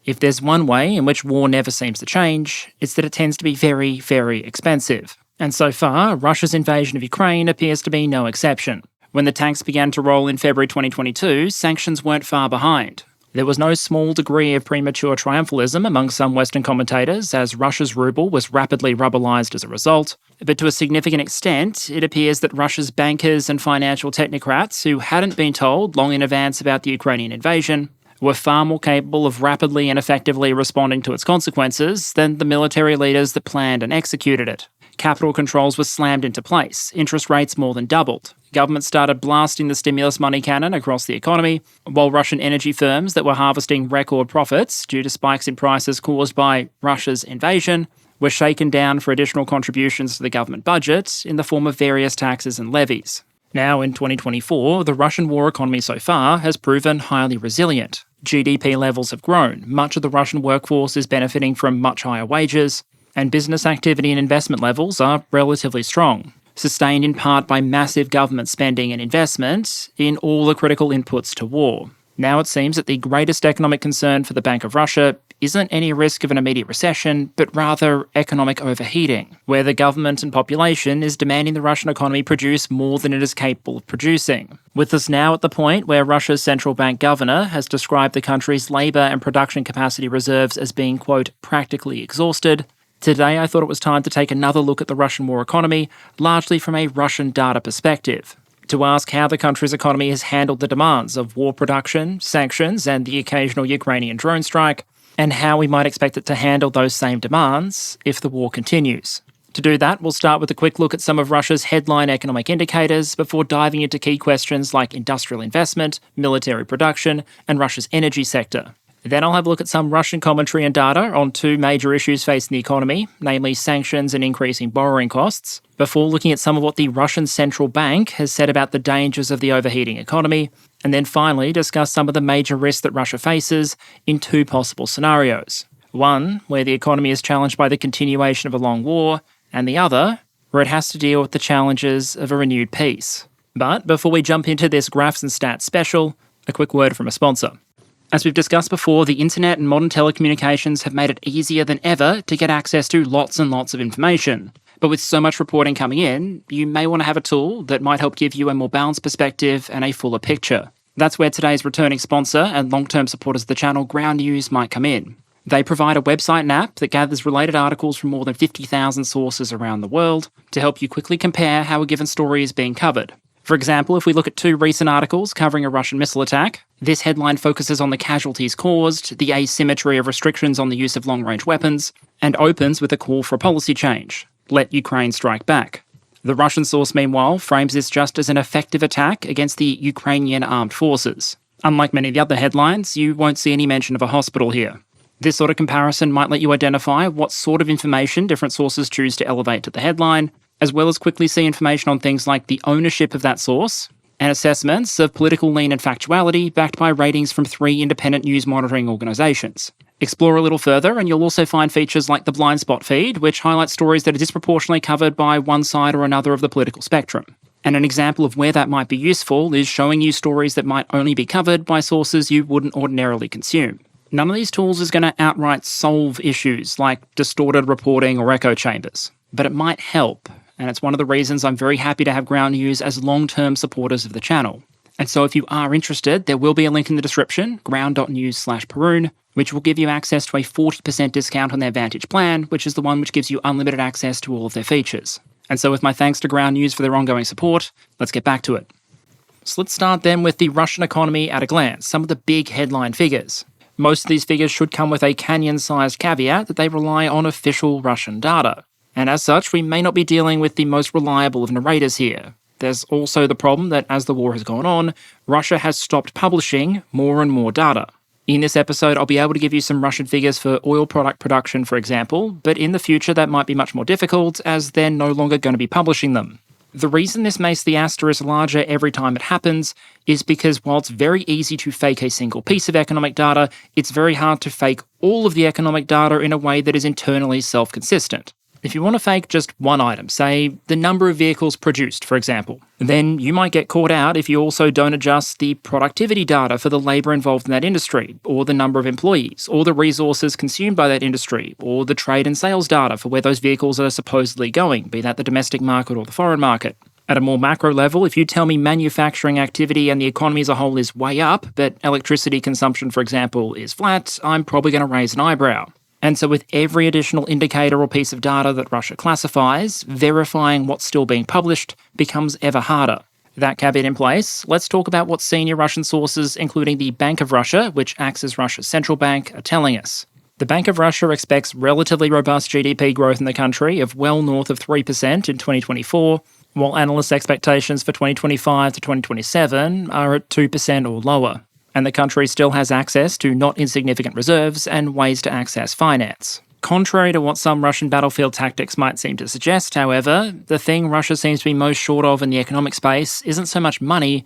If there's one way in which war never seems to change, it's that it tends to be very, very expensive. And so far, Russia's invasion of Ukraine appears to be no exception. When the tanks began to roll in February 2022, sanctions weren't far behind. There was no small degree of premature triumphalism among some Western commentators, as Russia's ruble was rapidly rubelised as a result. But to a significant extent, it appears that Russia's bankers and financial technocrats, who hadn't been told long in advance about the Ukrainian invasion, were far more capable of rapidly and effectively responding to its consequences than the military leaders that planned and executed it. Capital controls were slammed into place, interest rates more than doubled. Government started blasting the stimulus money cannon across the economy, while Russian energy firms that were harvesting record profits due to spikes in prices caused by Russia's invasion were shaken down for additional contributions to the government budget in the form of various taxes and levies. Now, in 2024, the Russian war economy so far has proven highly resilient. GDP levels have grown, much of the Russian workforce is benefiting from much higher wages, and business activity and investment levels are relatively strong, sustained in part by massive government spending and investment in all the critical inputs to war. Now it seems that the greatest economic concern for the Bank of Russia isn't any risk of an immediate recession, but rather economic overheating, where the government and population is demanding the Russian economy produce more than it is capable of producing. With us now at the point where Russia's central bank governor has described the country's labour and production capacity reserves as being, quote, practically exhausted, today I thought it was time to take another look at the Russian war economy, largely from a Russian data perspective, to ask how the country's economy has handled the demands of war production, sanctions, and the occasional Ukrainian drone strike, and how we might expect it to handle those same demands if the war continues. To do that, we'll start with a quick look at some of Russia's headline economic indicators before diving into key questions like industrial investment, military production, and Russia's energy sector. Then I'll have a look at some Russian commentary and data on two major issues facing the economy, namely sanctions and increasing borrowing costs, before looking at some of what the Russian central bank has said about the dangers of the overheating economy, and then finally discuss some of the major risks that Russia faces in two possible scenarios. One, where the economy is challenged by the continuation of a long war, and the other, where it has to deal with the challenges of a renewed peace. But before we jump into this Graphs and Stats special, a quick word from a sponsor. As we've discussed before, the internet and modern telecommunications have made it easier than ever to get access to lots and lots of information. But with so much reporting coming in, you may want to have a tool that might help give you a more balanced perspective and a fuller picture. That's where today's returning sponsor and long-term supporters of the channel, Ground News, might come in. They provide a website and app that gathers related articles from more than 50,000 sources around the world to help you quickly compare how a given story is being covered. For example, if we look at two recent articles covering a Russian missile attack, this headline focuses on the casualties caused, the asymmetry of restrictions on the use of long-range weapons, and opens with a call for a policy change: let Ukraine strike back. The Russian source, meanwhile, frames this just as an effective attack against the Ukrainian armed forces. Unlike many of the other headlines, you won't see any mention of a hospital here. This sort of comparison might let you identify what sort of information different sources choose to elevate to the headline, as well as quickly see information on things like the ownership of that source, and assessments of political lean and factuality backed by ratings from 3 independent news monitoring organisations. Explore a little further and you'll also find features like the blind spot feed, which highlights stories that are disproportionately covered by one side or another of the political spectrum. And an example of where that might be useful is showing you stories that might only be covered by sources you wouldn't ordinarily consume. None of these tools is going to outright solve issues like distorted reporting or echo chambers, but it might help. And it's one of the reasons I'm very happy to have Ground News as long-term supporters of the channel. And so if you are interested, there will be a link in the description, ground.news/Perun, which will give you access to a 40% discount on their Vantage plan, which is the one which gives you unlimited access to all of their features. And so with my thanks to Ground News for their ongoing support, let's get back to it. So let's start then with the Russian economy at a glance, some of the big headline figures. Most of these figures should come with a canyon-sized caveat that they rely on official Russian data. And as such, we may not be dealing with the most reliable of narrators here. There's also the problem that as the war has gone on, Russia has stopped publishing more and more data. In this episode, I'll be able to give you some Russian figures for oil product production, for example, but in the future that might be much more difficult as they're no longer going to be publishing them. The reason this makes the asterisk larger every time it happens is because while it's very easy to fake a single piece of economic data, it's very hard to fake all of the economic data in a way that is internally self-consistent. If you want to fake just one item, say the number of vehicles produced, for example, then you might get caught out if you also don't adjust the productivity data for the labour involved in that industry, or the number of employees, or the resources consumed by that industry, or the trade and sales data for where those vehicles are supposedly going, be that the domestic market or the foreign market. At a more macro level, if you tell me manufacturing activity and the economy as a whole is way up, but electricity consumption, for example, is flat, I'm probably going to raise an eyebrow. And so with every additional indicator or piece of data that Russia classifies, verifying what's still being published becomes ever harder. That caveat in place, let's talk about what senior Russian sources, including the Bank of Russia, which acts as Russia's central bank, are telling us. The Bank of Russia expects relatively robust GDP growth in the country of well north of 3% in 2024, while analysts' expectations for 2025 to 2027 are at 2% or lower. And the country still has access to not insignificant reserves and ways to access finance. Contrary to what some Russian battlefield tactics might seem to suggest, however, the thing Russia seems to be most short of in the economic space isn't so much money,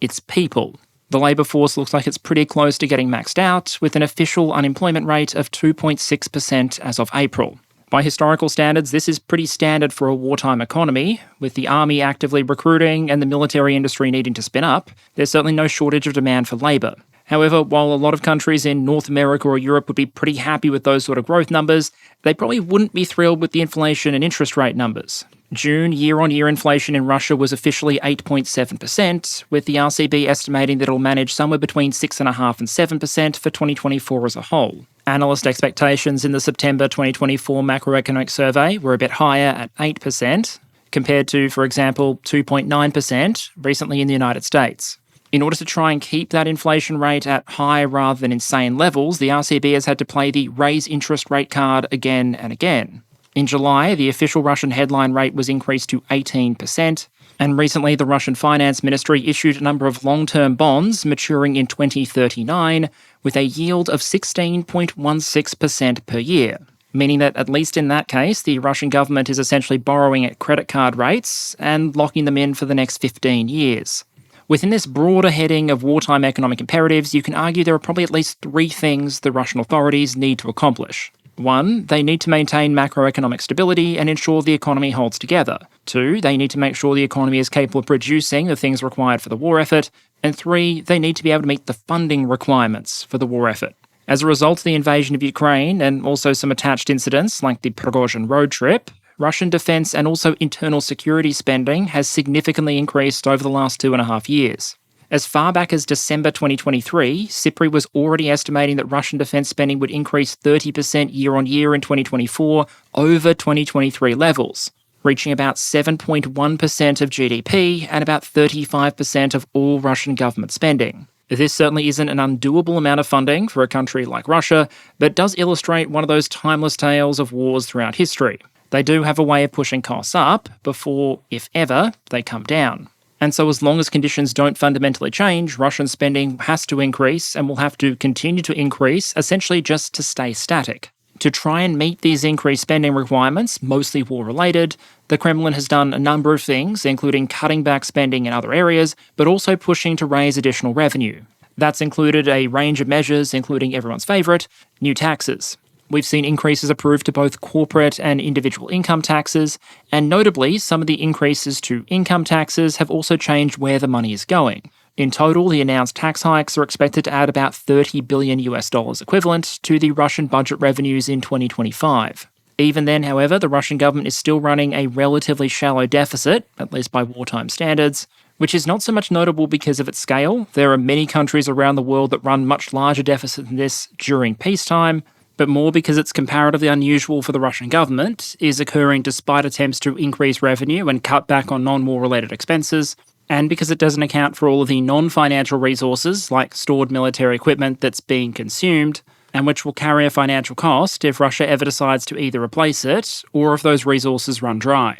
it's people. The labour force looks like it's pretty close to getting maxed out, with an official unemployment rate of 2.6% as of April. By historical standards, this is pretty standard for a wartime economy. With the army actively recruiting and the military industry needing to spin up, there's certainly no shortage of demand for labour. However, while a lot of countries in North America or Europe would be pretty happy with those sort of growth numbers, they probably wouldn't be thrilled with the inflation and interest rate numbers. June year-on-year inflation in Russia was officially 8.7%, with the RCB estimating that it'll manage somewhere between 6.5% and 7% for 2024 as a whole. Analyst expectations in the September 2024 macroeconomic survey were a bit higher at 8%, compared to, for example, 2.9% recently in the United States. In order to try and keep that inflation rate at high rather than insane levels, the RCB has had to play the raise interest rate card again and again. In July, the official Russian headline rate was increased to 18%, and recently the Russian Finance Ministry issued a number of long-term bonds maturing in 2039 with a yield of 16.16% per year, meaning that at least in that case, the Russian government is essentially borrowing at credit card rates and locking them in for the next 15 years. Within this broader heading of wartime economic imperatives, you can argue there are probably at least three things the Russian authorities need to accomplish. 1, they need to maintain macroeconomic stability and ensure the economy holds together. 2, they need to make sure the economy is capable of producing the things required for the war effort. And 3, they need to be able to meet the funding requirements for the war effort. As a result of the invasion of Ukraine and also some attached incidents like the Prigozhin road trip, Russian defence and also internal security spending has significantly increased over the last 2.5 years. As far back as December 2023, SIPRI was already estimating that Russian defence spending would increase 30% year-on-year in 2024 over 2023 levels, reaching about 7.1% of GDP and about 35% of all Russian government spending. This certainly isn't an undoable amount of funding for a country like Russia, but does illustrate one of those timeless tales of wars throughout history. They do have a way of pushing costs up before, if ever, they come down. And so as long as conditions don't fundamentally change, Russian spending has to increase and will have to continue to increase, essentially just to stay static. To try and meet these increased spending requirements, mostly war-related, the Kremlin has done a number of things, including cutting back spending in other areas, but also pushing to raise additional revenue. That's included a range of measures, including everyone's favourite, new taxes. We've seen increases approved to both corporate and individual income taxes, and notably, some of the increases to income taxes have also changed where the money is going. In total, the announced tax hikes are expected to add about $30 billion equivalent to the Russian budget revenues in 2025. Even then, however, the Russian government is still running a relatively shallow deficit, at least by wartime standards, which is not so much notable because of its scale. There are many countries around the world that run much larger deficits than this during peacetime, but more because it's comparatively unusual for the Russian government, is occurring despite attempts to increase revenue and cut back on non-war related expenses, and because it doesn't account for all of the non-financial resources like stored military equipment that's being consumed, and which will carry a financial cost if Russia ever decides to either replace it or if those resources run dry.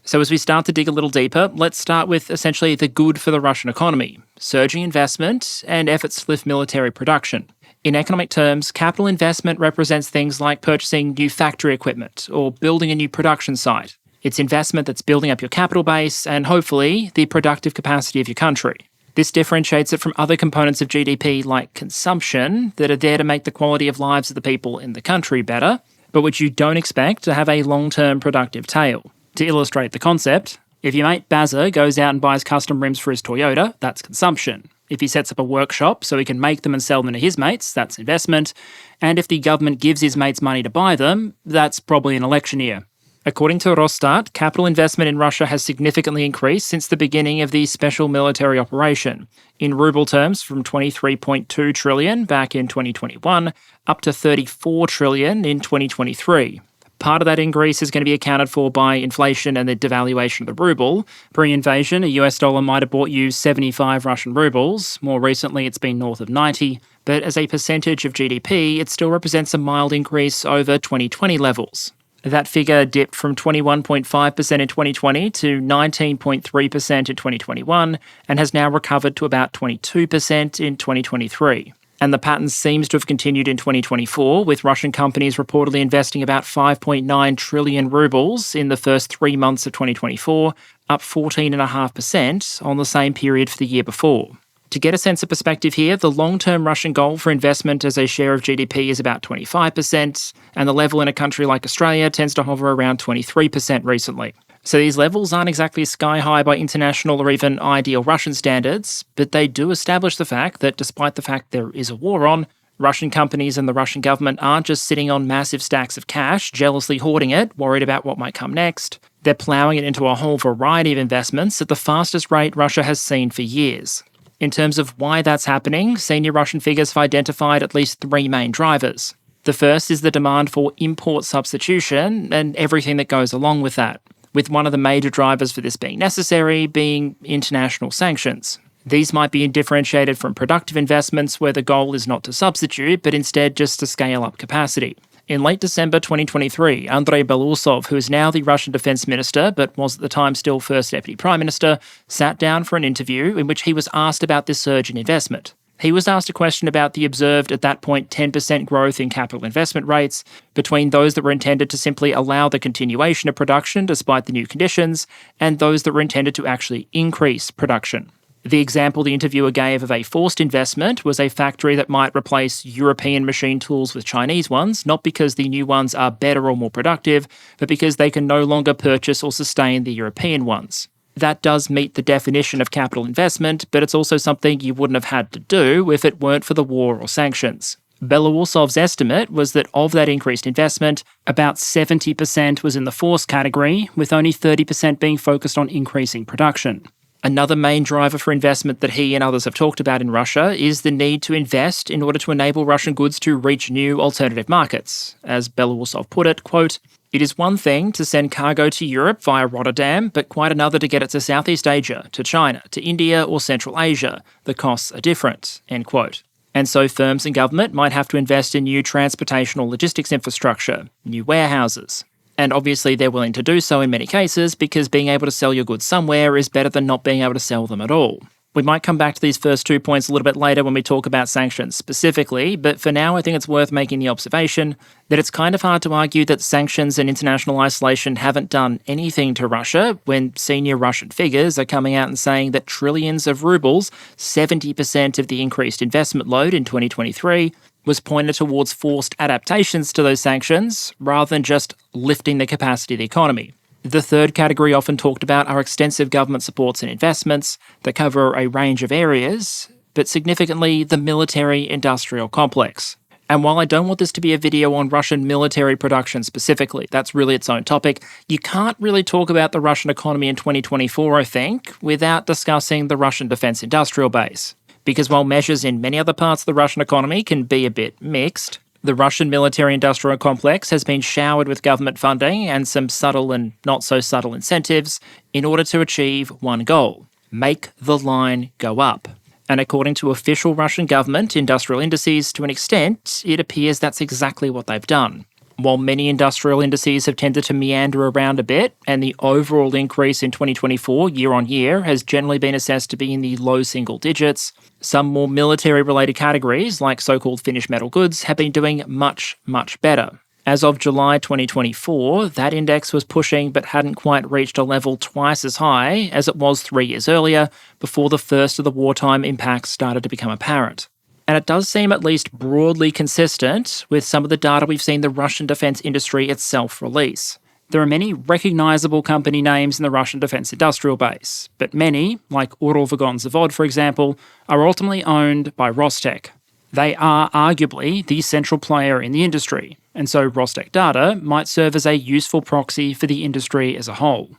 So as we start to dig a little deeper, let's start with essentially the good for the Russian economy: surging investment and efforts to lift military production. In economic terms, capital investment represents things like purchasing new factory equipment or building a new production site. It's investment that's building up your capital base and, hopefully, the productive capacity of your country. This differentiates it from other components of GDP like consumption that are there to make the quality of lives of the people in the country better, but which you don't expect to have a long-term productive tail. To illustrate the concept, if your mate Bazza goes out and buys custom rims for his Toyota, that's consumption. If he sets up a workshop so he can make them and sell them to his mates, that's investment. And if the government gives his mates money to buy them, that's probably an election year. According to Rosstat, capital investment in Russia has significantly increased since the beginning of the special military operation. In ruble terms, from 23.2 trillion back in 2021 up to 34 trillion in 2023. Part of that increase is going to be accounted for by inflation and the devaluation of the ruble. Pre-invasion, a US dollar might have bought you 75 Russian rubles. More recently, it's been north of 90. But as a percentage of GDP, it still represents a mild increase over 2020 levels. That figure dipped from 21.5% in 2020 to 19.3% in 2021 and has now recovered to about 22% in 2023. And the pattern seems to have continued in 2024, with Russian companies reportedly investing about 5.9 trillion rubles in the first 3 months of 2024, up 14.5% on the same period for the year before. To get a sense of perspective here, the long-term Russian goal for investment as a share of GDP is about 25%, and the level in a country like Australia tends to hover around 23% recently. So these levels aren't exactly sky-high by international or even ideal Russian standards, but they do establish the fact that despite the fact there is a war on, Russian companies and the Russian government aren't just sitting on massive stacks of cash, jealously hoarding it, worried about what might come next. They're ploughing it into a whole variety of investments at the fastest rate Russia has seen for years. In terms of why that's happening, senior Russian figures have identified at least 3 main drivers. The first is the demand for import substitution and everything that goes along with that, with one of the major drivers for this being necessary being international sanctions. These might be differentiated from productive investments where the goal is not to substitute, but instead just to scale up capacity. In late December 2023, Andrei Belousov, who is now the Russian defense minister, but was at the time still first deputy prime minister, sat down for an interview in which he was asked about this surge in investment. He was asked a question about the observed at that point 10% growth in capital investment rates between those that were intended to simply allow the continuation of production despite the new conditions and those that were intended to actually increase production. The example the interviewer gave of a forced investment was a factory that might replace European machine tools with Chinese ones, not because the new ones are better or more productive, but because they can no longer purchase or sustain the European ones. That does meet the definition of capital investment, but it's also something you wouldn't have had to do if it weren't for the war or sanctions. Belousov's estimate was that of that increased investment, about 70% was in the forced category, with only 30% being focused on increasing production. Another main driver for investment that he and others have talked about in Russia is the need to invest in order to enable Russian goods to reach new alternative markets. As Belousov put it, quote, "It is one thing to send cargo to Europe via Rotterdam, but quite another to get it to Southeast Asia, to China, to India or Central Asia. The costs are different," end quote. And so firms and government might have to invest in new transportation or logistics infrastructure, new warehouses. And obviously they're willing to do so in many cases because being able to sell your goods somewhere is better than not being able to sell them at all. We might come back to these first 2 points a little bit later when we talk about sanctions specifically, but for now I think it's worth making the observation that it's kind of hard to argue that sanctions and international isolation haven't done anything to Russia when senior Russian figures are coming out and saying that trillions of rubles, 70% of the increased investment load in 2023, was pointed towards forced adaptations to those sanctions rather than just lifting the capacity of the economy. The third category often talked about are extensive government supports and investments that cover a range of areas, but significantly the military-industrial complex. And while I don't want this to be a video on Russian military production specifically, that's really its own topic, you can't really talk about the Russian economy in 2024, I think, without discussing the Russian defense industrial base. Because while measures in many other parts of the Russian economy can be a bit mixed, the Russian military-industrial complex has been showered with government funding and some subtle and not-so-subtle incentives in order to achieve one goal: make the line go up. And according to official Russian government industrial indices, to an extent, it appears that's exactly what they've done. While many industrial indices have tended to meander around a bit, and the overall increase in 2024 year-on-year has generally been assessed to be in the low single digits, some more military-related categories, like so-called finished metal goods, have been doing much, much better. As of July 2024, that index was pushing but hadn't quite reached a level twice as high as it was 3 years earlier, before the first of the wartime impacts started to become apparent. And it does seem at least broadly consistent with some of the data we've seen the Russian defence industry itself release. There are many recognisable company names in the Russian defence industrial base, but many, like Uralvagonzavod for example, are ultimately owned by Rostec. They are arguably the central player in the industry, and so Rostec data might serve as a useful proxy for the industry as a whole.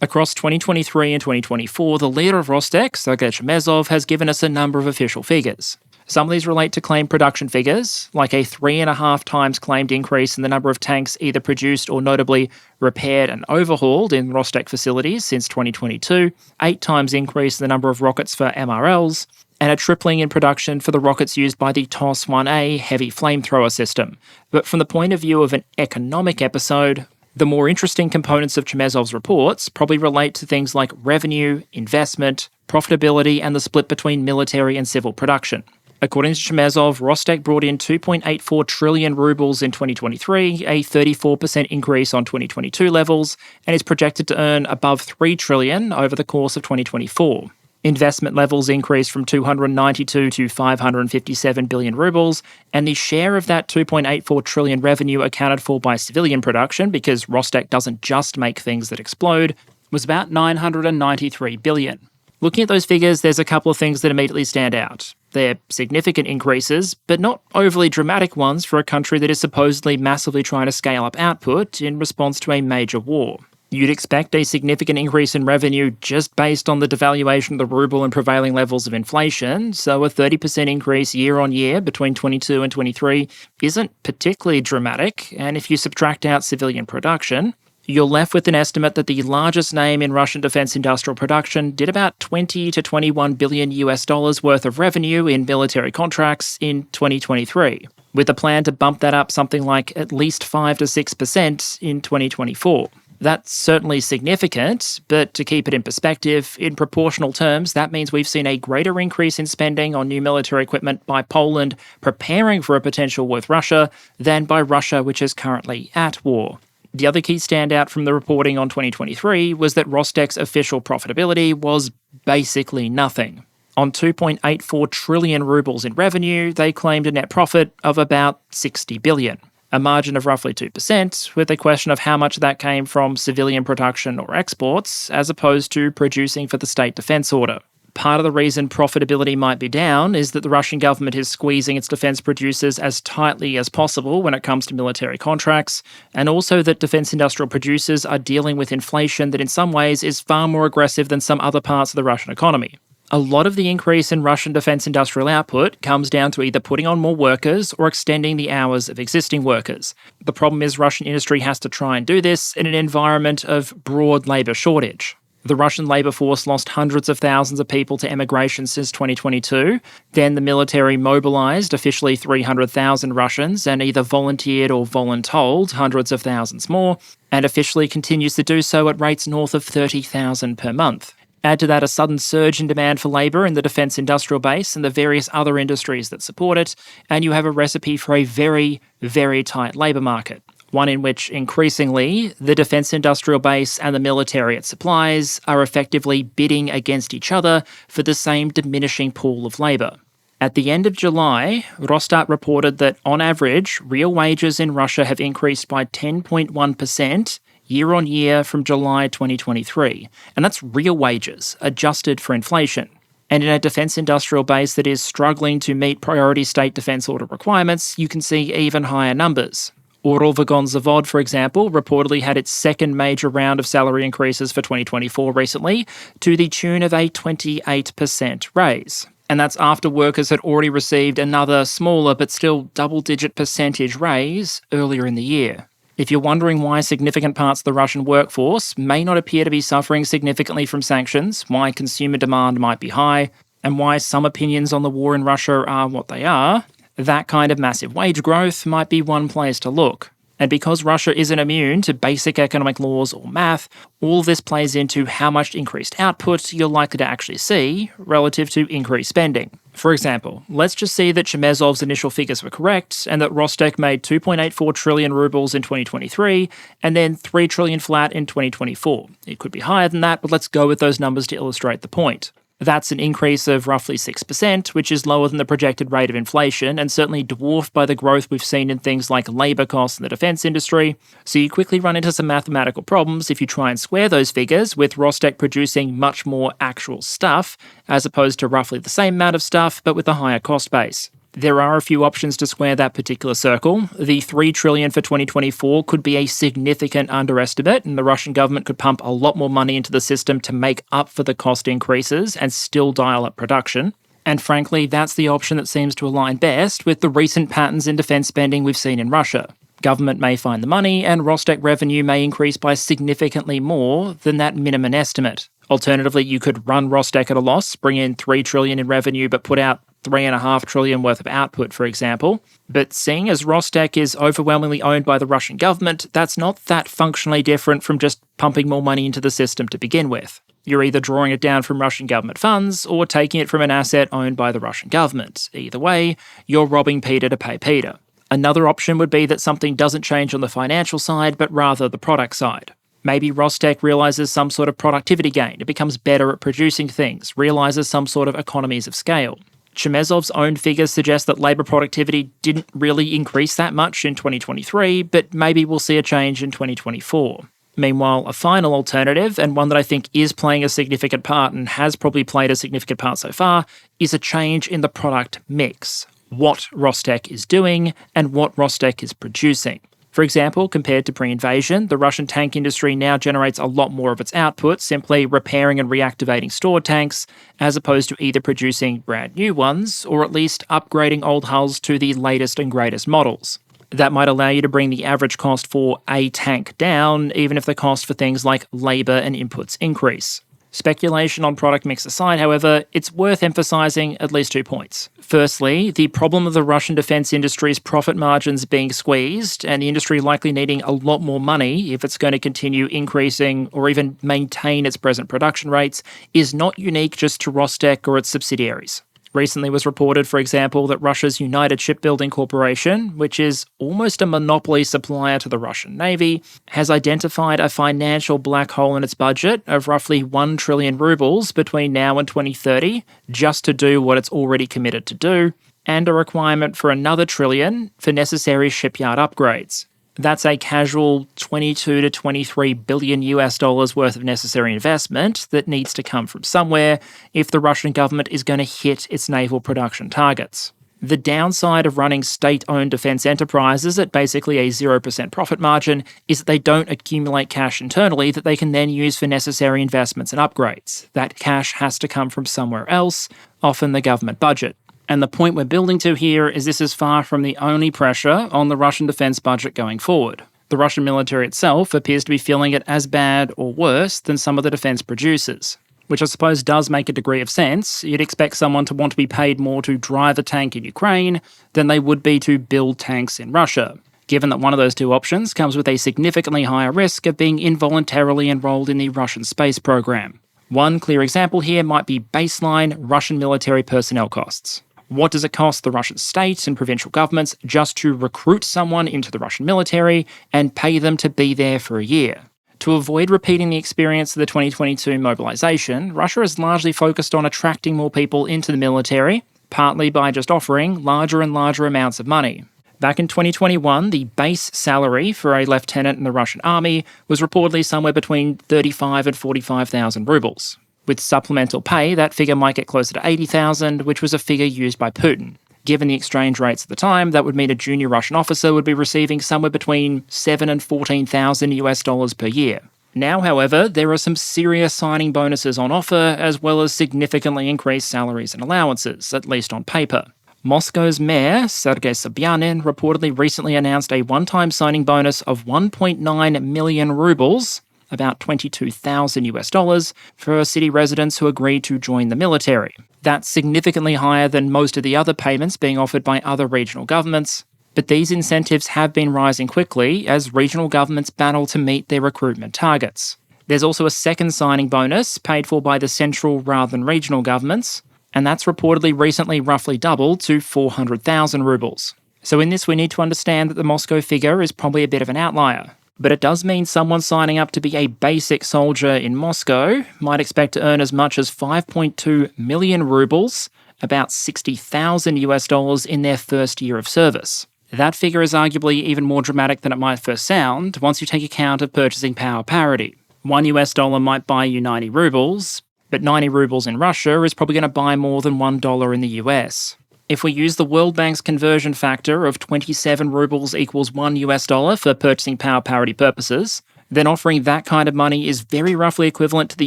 Across 2023 and 2024, the leader of Rostec, Sergei Chemezov, has given us a number of official figures. Some of these relate to claimed production figures, like a 3.5 times claimed increase in the number of tanks either produced or notably repaired and overhauled in Rostec facilities since 2022, 8 times increase in the number of rockets for MRLs, and a tripling in production for the rockets used by the TOS-1A heavy flamethrower system. But from the point of view of an economic episode, the more interesting components of Chemezov's reports probably relate to things like revenue, investment, profitability, and the split between military and civil production. According to Chemezov, Rostec brought in 2.84 trillion rubles in 2023, a 34% increase on 2022 levels, and is projected to earn above 3 trillion over the course of 2024. Investment levels increased from 292 to 557 billion rubles, and the share of that 2.84 trillion revenue accounted for by civilian production, because Rostec doesn't just make things that explode, was about 993 billion. Looking at those figures, there's a couple of things that immediately stand out. They're significant increases, but not overly dramatic ones for a country that is supposedly massively trying to scale up output in response to a major war. You'd expect a significant increase in revenue just based on the devaluation of the ruble and prevailing levels of inflation, so a 30% increase year on year between 22 and 23 isn't particularly dramatic, and if you subtract out civilian production, you're left with an estimate that the largest name in Russian defense industrial production did about 20 to 21 billion US dollars worth of revenue in military contracts in 2023, with a plan to bump that up something like at least 5 to 6% in 2024. That's certainly significant, but to keep it in perspective, in proportional terms, that means we've seen a greater increase in spending on new military equipment by Poland preparing for a potential war with Russia than by Russia, which is currently at war. The other key standout from the reporting on 2023 was that Rostec's official profitability was basically nothing. On 2.84 trillion rubles in revenue, they claimed a net profit of about 60 billion, a margin of roughly 2%, with a question of how much of that came from civilian production or exports, as opposed to producing for the state defense order. Part of the reason profitability might be down is that the Russian government is squeezing its defence producers as tightly as possible when it comes to military contracts, and also that defence industrial producers are dealing with inflation that in some ways is far more aggressive than some other parts of the Russian economy. A lot of the increase in Russian defence industrial output comes down to either putting on more workers or extending the hours of existing workers. The problem is Russian industry has to try and do this in an environment of broad labour shortage. The Russian labour force lost hundreds of thousands of people to emigration since 2022. Then the military mobilised officially 300,000 Russians and either volunteered or voluntold hundreds of thousands more, and officially continues to do so at rates north of 30,000 per month. Add to that a sudden surge in demand for labour in the defence industrial base and the various other industries that support it, and you have a recipe for a very, very tight labour market. One in which, increasingly, the defence industrial base and the military it supplies are effectively bidding against each other for the same diminishing pool of labour. At the end of July, Rosstat reported that, on average, real wages in Russia have increased by 10.1% year on year from July 2023. And that's real wages, adjusted for inflation. And in a defence industrial base that is struggling to meet priority state defence order requirements, you can see even higher numbers. Uralvagonzavod, for example, reportedly had its second major round of salary increases for 2024 recently, to the tune of a 28% raise. And that's after workers had already received another smaller but still double-digit percentage raise earlier in the year. If you're wondering why significant parts of the Russian workforce may not appear to be suffering significantly from sanctions, why consumer demand might be high, and why some opinions on the war in Russia are what they are, that kind of massive wage growth might be one place to look. And because Russia isn't immune to basic economic laws or math, all this plays into how much increased output you're likely to actually see relative to increased spending. For example, let's just see that Chemezov's initial figures were correct and that Rostec made 2.84 trillion rubles in 2023 and then 3 trillion flat in 2024. It could be higher than that, but let's go with those numbers to illustrate the point. That's an increase of roughly 6%, which is lower than the projected rate of inflation and certainly dwarfed by the growth we've seen in things like labour costs in the defence industry. So you quickly run into some mathematical problems if you try and square those figures, with Rostec producing much more actual stuff, as opposed to roughly the same amount of stuff, but with a higher cost base. There are a few options to square that particular circle. The $3 trillion for 2024 could be a significant underestimate, and the Russian government could pump a lot more money into the system to make up for the cost increases and still dial up production. And frankly, that's the option that seems to align best with the recent patterns in defence spending we've seen in Russia. Government may find the money, and Rostec revenue may increase by significantly more than that minimum estimate. Alternatively, you could run Rostec at a loss, bring in $3 trillion in revenue, but put out $3.5 trillion worth of output, for example. But seeing as Rostec is overwhelmingly owned by the Russian government, that's not that functionally different from just pumping more money into the system to begin with. You're either drawing it down from Russian government funds or taking it from an asset owned by the Russian government. Either way, you're robbing Peter to pay Peter. Another option would be that something doesn't change on the financial side, but rather the product side. Maybe Rostec realises some sort of productivity gain, it becomes better at producing things, realises some sort of economies of scale. Chemezov's own figures suggest that labour productivity didn't really increase that much in 2023, but maybe we'll see a change in 2024. Meanwhile, a final alternative, and one that I think is playing a significant part and has probably played a significant part so far, is a change in the product mix. What Rostec is doing and what Rostec is producing. For example, compared to pre-invasion, the Russian tank industry now generates a lot more of its output simply repairing and reactivating stored tanks, as opposed to either producing brand new ones or at least upgrading old hulls to the latest and greatest models. That might allow you to bring the average cost for a tank down, even if the cost for things like labour and inputs increase. Speculation on product mix aside, however, it's worth emphasising at least 2 points. Firstly, the problem of the Russian defence industry's profit margins being squeezed, and the industry likely needing a lot more money if it's going to continue increasing or even maintain its present production rates, is not unique just to Rostec or its subsidiaries. Recently was reported, for example, that Russia's United Shipbuilding Corporation, which is almost a monopoly supplier to the Russian Navy, has identified a financial black hole in its budget of roughly 1 trillion rubles between now and 2030, just to do what it's already committed to do, and a requirement for another trillion for necessary shipyard upgrades. That's a casual 22 to 23 billion US dollars worth of necessary investment that needs to come from somewhere if the Russian government is going to hit its naval production targets. The downside of running state-owned defence enterprises at basically a 0% profit margin is that they don't accumulate cash internally that they can then use for necessary investments and upgrades. That cash has to come from somewhere else, often the government budget. And the point we're building to here is this is far from the only pressure on the Russian defence budget going forward. The Russian military itself appears to be feeling it as bad or worse than some of the defence producers, which I suppose does make a degree of sense. You'd expect someone to want to be paid more to drive a tank in Ukraine than they would be to build tanks in Russia, given that one of those two options comes with a significantly higher risk of being involuntarily enrolled in the Russian space program. One clear example here might be baseline Russian military personnel costs. What does it cost the Russian state and provincial governments just to recruit someone into the Russian military and pay them to be there for a year? To avoid repeating the experience of the 2022 mobilisation, Russia is largely focused on attracting more people into the military, partly by just offering larger and larger amounts of money. Back in 2021, the base salary for a lieutenant in the Russian army was reportedly somewhere between 35 and 45,000 rubles. With supplemental pay, that figure might get closer to 80,000, which was a figure used by Putin. Given the exchange rates at the time, that would mean a junior Russian officer would be receiving somewhere between 7 and 14,000 US dollars per year. Now, however, there are some serious signing bonuses on offer, as well as significantly increased salaries and allowances, at least on paper. Moscow's mayor, Sergei Sobyanin, reportedly recently announced a one-time signing bonus of 1.9 million rubles, about 22,000 US dollars, for city residents who agreed to join the military. That's significantly higher than most of the other payments being offered by other regional governments, but these incentives have been rising quickly as regional governments battle to meet their recruitment targets. There's also a second signing bonus paid for by the central rather than regional governments, and that's reportedly recently roughly doubled to 400,000 rubles. So in this we need to understand that the Moscow figure is probably a bit of an outlier. but it does mean someone signing up to be a basic soldier in Moscow might expect to earn as much as 5.2 million rubles, about $60,000 in their first year of service. That figure is arguably even more dramatic than it might first sound once you take account of purchasing power parity. $1 might buy you 90 rubles, but 90 rubles in Russia is probably going to buy more than $1 in the US. If we use the World Bank's conversion factor of 27 rubles equals $1 for purchasing power parity purposes, then offering that kind of money is very roughly equivalent to the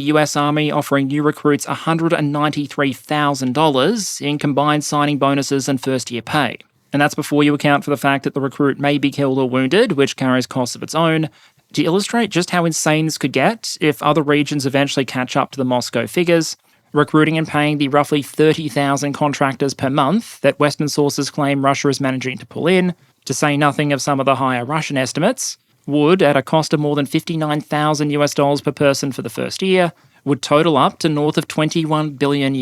US Army offering new recruits $193,000 in combined signing bonuses and first-year pay. And that's before you account for the fact that the recruit may be killed or wounded, which carries costs of its own. To illustrate just how insane this could get if other regions eventually catch up to the Moscow figures, recruiting and paying the roughly 30,000 contractors per month that Western sources claim Russia is managing to pull in, to say nothing of some of the higher Russian estimates, would, at a cost of more than $59,000 per person for the first year, would total up to north of $21 billion,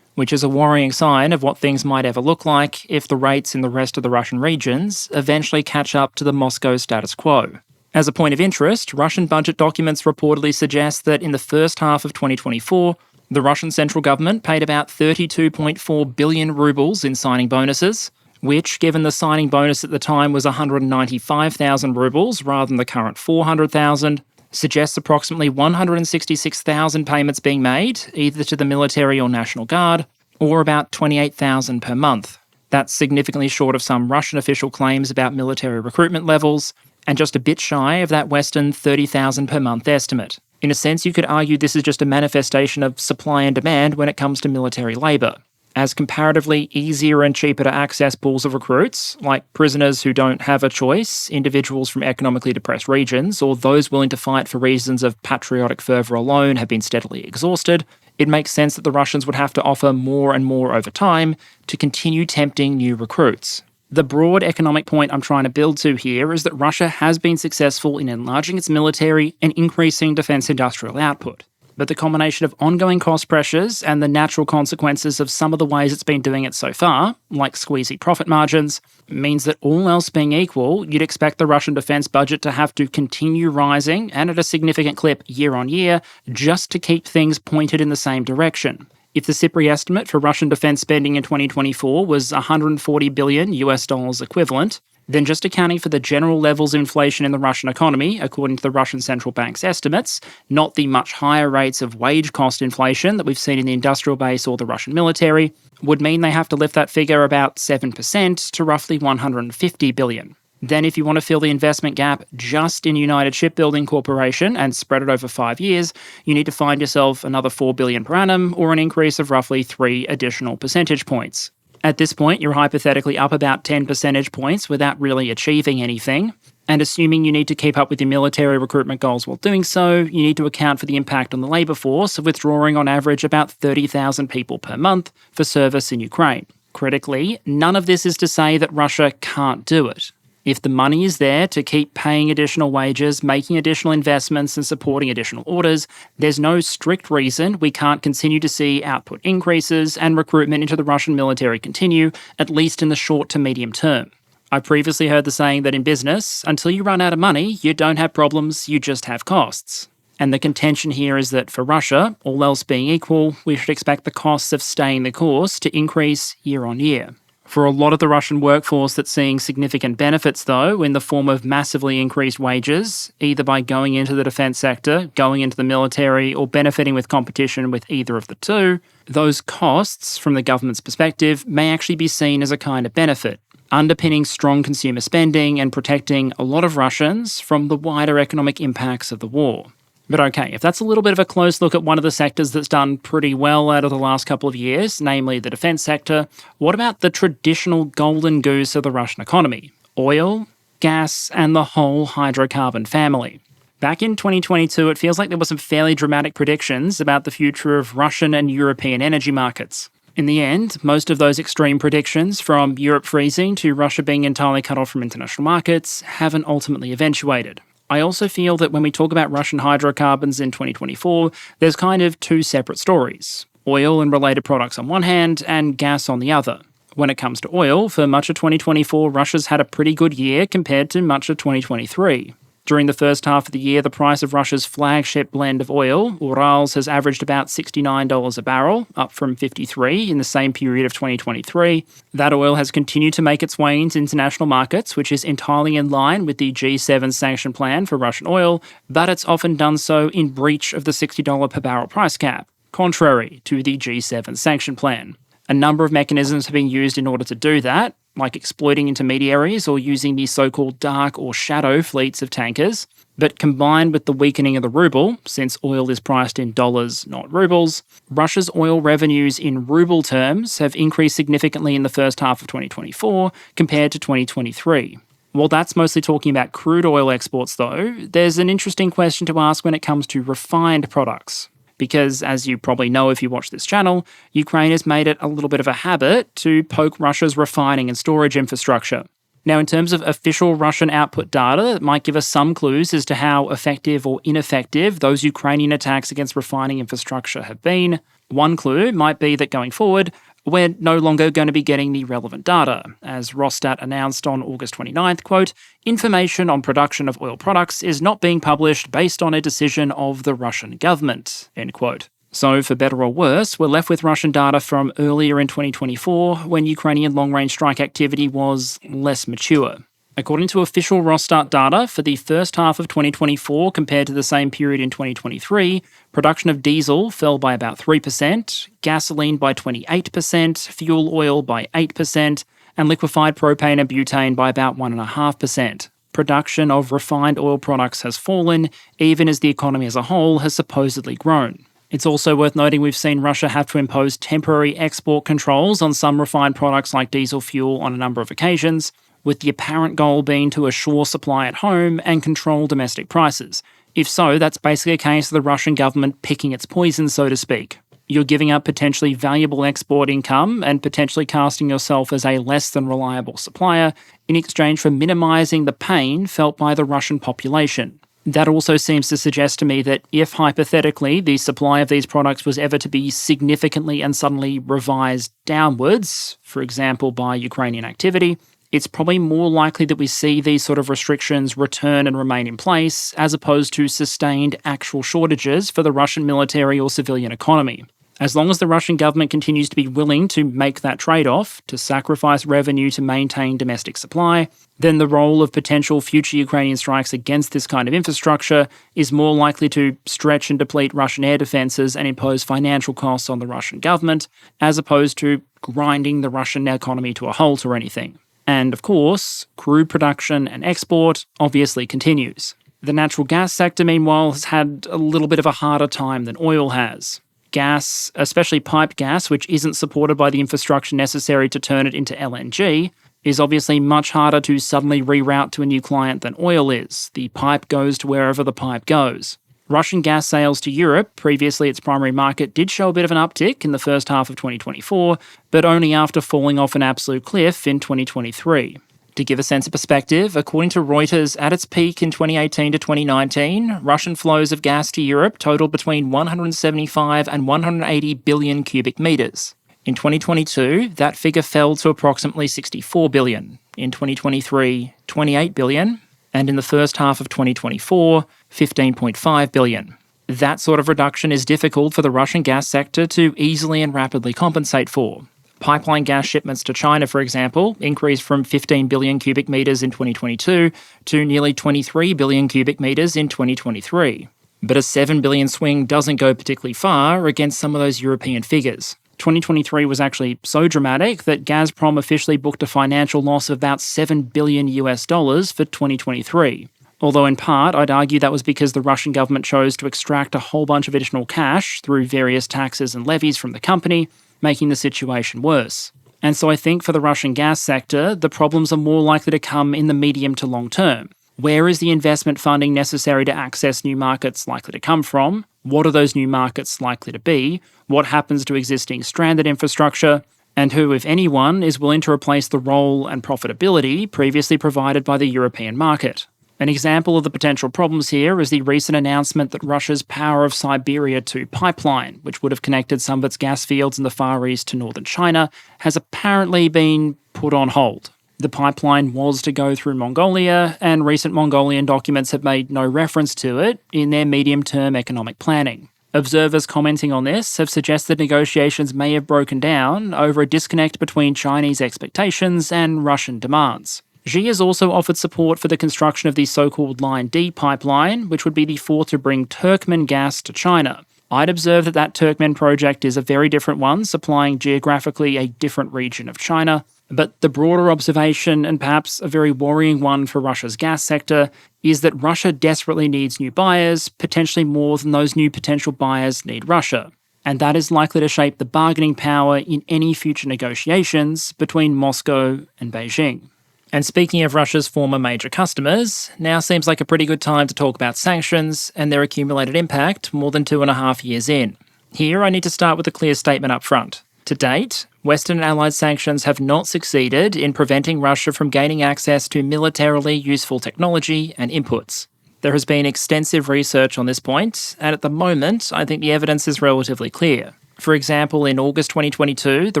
which is a worrying sign of what things might ever look like if the rates in the rest of the Russian regions eventually catch up to the Moscow status quo. As a point of interest, Russian budget documents reportedly suggest that in the first half of 2024, the Russian central government paid about 32.4 billion rubles in signing bonuses, which, given the signing bonus at the time was 195,000 rubles rather than the current 400,000, suggests approximately 166,000 payments being made, either to the military or National Guard, or about 28,000 per month. That's significantly short of some Russian official claims about military recruitment levels, and just a bit shy of that Western 30,000 per month estimate. In a sense, you could argue this is just a manifestation of supply and demand when it comes to military labour, as comparatively easier and cheaper to access pools of recruits, like prisoners who don't have a choice, individuals from economically depressed regions, or those willing to fight for reasons of patriotic fervour alone have been steadily exhausted, it makes sense that the Russians would have to offer more and more over time to continue tempting new recruits. The broad economic point I'm trying to build to here is that Russia has been successful in enlarging its military and increasing defence industrial output. But the combination of ongoing cost pressures and the natural consequences of some of the ways it's been doing it so far, like squeezy profit margins, means that all else being equal, you'd expect the Russian defence budget to have to continue rising and at a significant clip year on year just to keep things pointed in the same direction. If the SIPRI estimate for Russian defence spending in 2024 was $140 billion equivalent, then just accounting for the general levels of inflation in the Russian economy, according to the Russian Central Bank's estimates, not the much higher rates of wage cost inflation that we've seen in the industrial base or the Russian military, would mean they have to lift that figure about 7% to roughly $150 billion. Then if you want to fill the investment gap just in United Shipbuilding Corporation and spread it over 5 years, you need to find yourself another $4 billion per annum or an increase of roughly 3 additional percentage points. At this point, you're hypothetically up about 10 percentage points without really achieving anything, and assuming you need to keep up with your military recruitment goals while doing so, you need to account for the impact on the labour force of withdrawing on average about 30,000 people per month for service in Ukraine. Critically, none of this is to say that Russia can't do it. If the money is there to keep paying additional wages, making additional investments and supporting additional orders, there's no strict reason we can't continue to see output increases and recruitment into the Russian military continue, at least in the short to medium term. I previously heard the saying that in business, until you run out of money, you don't have problems, you just have costs. And the contention here is that for Russia, all else being equal, we should expect the costs of staying the course to increase year on year. For a lot of the Russian workforce that's seeing significant benefits, though, in the form of massively increased wages, either by going into the defence sector, going into the military, or benefiting with competition with either of the two, those costs, from the government's perspective, may actually be seen as a kind of benefit, underpinning strong consumer spending and protecting a lot of Russians from the wider economic impacts of the war. But okay, if that's a little bit of a close look at one of the sectors that's done pretty well out of the last couple of years, namely the defence sector, what about the traditional golden goose of the Russian economy? Oil, gas, and the whole hydrocarbon family. Back in 2022, it feels like there were some fairly dramatic predictions about the future of Russian and European energy markets. In the end, most of those extreme predictions, from Europe freezing to Russia being entirely cut off from international markets, haven't ultimately eventuated. I also feel that when we talk about Russian hydrocarbons in 2024, there's kind of two separate stories. Oil and related products on one hand, and gas on the other. When it comes to oil, for much of 2024, Russia's had a pretty good year compared to much of 2023. During the first half of the year, the price of Russia's flagship blend of oil, Urals, has averaged about $69 a barrel, up from $53 in the same period of 2023. That oil has continued to make its way into international markets, which is entirely in line with the G7 sanction plan for Russian oil, but it's often done so in breach of the $60 per barrel price cap, contrary to the G7 sanction plan. A number of mechanisms have been used in order to do that, like exploiting intermediaries or using the so-called dark or shadow fleets of tankers. But combined with the weakening of the ruble, since oil is priced in dollars, not rubles, Russia's oil revenues in ruble terms have increased significantly in the first half of 2024 compared to 2023. While that's mostly talking about crude oil exports though, there's an interesting question to ask when it comes to refined products. Because, as you probably know if you watch this channel, Ukraine has made it a little bit of a habit to poke Russia's refining and storage infrastructure. Now, in terms of official Russian output data, it might give us some clues as to how effective or ineffective those Ukrainian attacks against refining infrastructure have been. One clue might be that going forward, we're no longer going to be getting the relevant data. As Rosstat announced on August 29th, quote, "Information on production of oil products is not being published based on a decision of the Russian government," end quote. So, for better or worse, we're left with Russian data from earlier in 2024, when Ukrainian long-range strike activity was less mature. According to official Rosstat data, for the first half of 2024 compared to the same period in 2023, production of diesel fell by about 3%, gasoline by 28%, fuel oil by 8%, and liquefied propane and butane by about 1.5%. Production of refined oil products has fallen, even as the economy as a whole has supposedly grown. It's also worth noting we've seen Russia have to impose temporary export controls on some refined products like diesel fuel on a number of occasions, with the apparent goal being to assure supply at home and control domestic prices. If so, that's basically a case of the Russian government picking its poison, so to speak. You're giving up potentially valuable export income and potentially casting yourself as a less than reliable supplier in exchange for minimising the pain felt by the Russian population. That also seems to suggest to me that if, hypothetically, the supply of these products was ever to be significantly and suddenly revised downwards, for example by Ukrainian activity, it's probably more likely that we see these sort of restrictions return and remain in place, as opposed to sustained actual shortages for the Russian military or civilian economy. As long as the Russian government continues to be willing to make that trade-off, to sacrifice revenue to maintain domestic supply, then the role of potential future Ukrainian strikes against this kind of infrastructure is more likely to stretch and deplete Russian air defences and impose financial costs on the Russian government, as opposed to grinding the Russian economy to a halt or anything. And of course, crude production and export obviously continues. The natural gas sector, meanwhile, has had a little bit of a harder time than oil has. Gas, especially piped gas, which isn't supported by the infrastructure necessary to turn it into LNG, is obviously much harder to suddenly reroute to a new client than oil is. The pipe goes to wherever the pipe goes. Russian gas sales to Europe, previously its primary market, did show a bit of an uptick in the first half of 2024, but only after falling off an absolute cliff in 2023. To give a sense of perspective, according to Reuters, at its peak in 2018 to 2019, Russian flows of gas to Europe totaled between 175 and 180 billion cubic metres. In 2022, that figure fell to approximately 64 billion. In 2023, 28 billion. And in the first half of 2024, 15.5 billion. That sort of reduction is difficult for the Russian gas sector to easily and rapidly compensate for. Pipeline gas shipments to China, for example, increased from 15 billion cubic metres in 2022 to nearly 23 billion cubic metres in 2023. But a 7 billion swing doesn't go particularly far against some of those European figures. 2023 was actually so dramatic that Gazprom officially booked a financial loss of about $7 billion for 2023. Although in part, I'd argue that was because the Russian government chose to extract a whole bunch of additional cash through various taxes and levies from the company, making the situation worse. And so I think for the Russian gas sector, the problems are more likely to come in the medium to long term. Where is the investment funding necessary to access new markets likely to come from? What are those new markets likely to be? What happens to existing stranded infrastructure? And who, if anyone, is willing to replace the role and profitability previously provided by the European market? An example of the potential problems here is the recent announcement that Russia's Power of Siberia 2 pipeline, which would have connected some of its gas fields in the Far East to northern China, has apparently been put on hold. The pipeline was to go through Mongolia, and recent Mongolian documents have made no reference to it in their medium-term economic planning. Observers commenting on this have suggested negotiations may have broken down over a disconnect between Chinese expectations and Russian demands. Xi has also offered support for the construction of the so-called Line D pipeline, which would be the fourth to bring Turkmen gas to China. I'd observe that Turkmen project is a very different one, supplying geographically a different region of China. But the broader observation, and perhaps a very worrying one for Russia's gas sector, is that Russia desperately needs new buyers, potentially more than those new potential buyers need Russia. And that is likely to shape the bargaining power in any future negotiations between Moscow and Beijing. And speaking of Russia's former major customers, now seems like a pretty good time to talk about sanctions and their accumulated impact more than 2.5 years in. Here I need to start with a clear statement up front. To date, Western and Allied sanctions have not succeeded in preventing Russia from gaining access to militarily useful technology and inputs. There has been extensive research on this point, and at the moment, I think the evidence is relatively clear. For example, in August 2022, the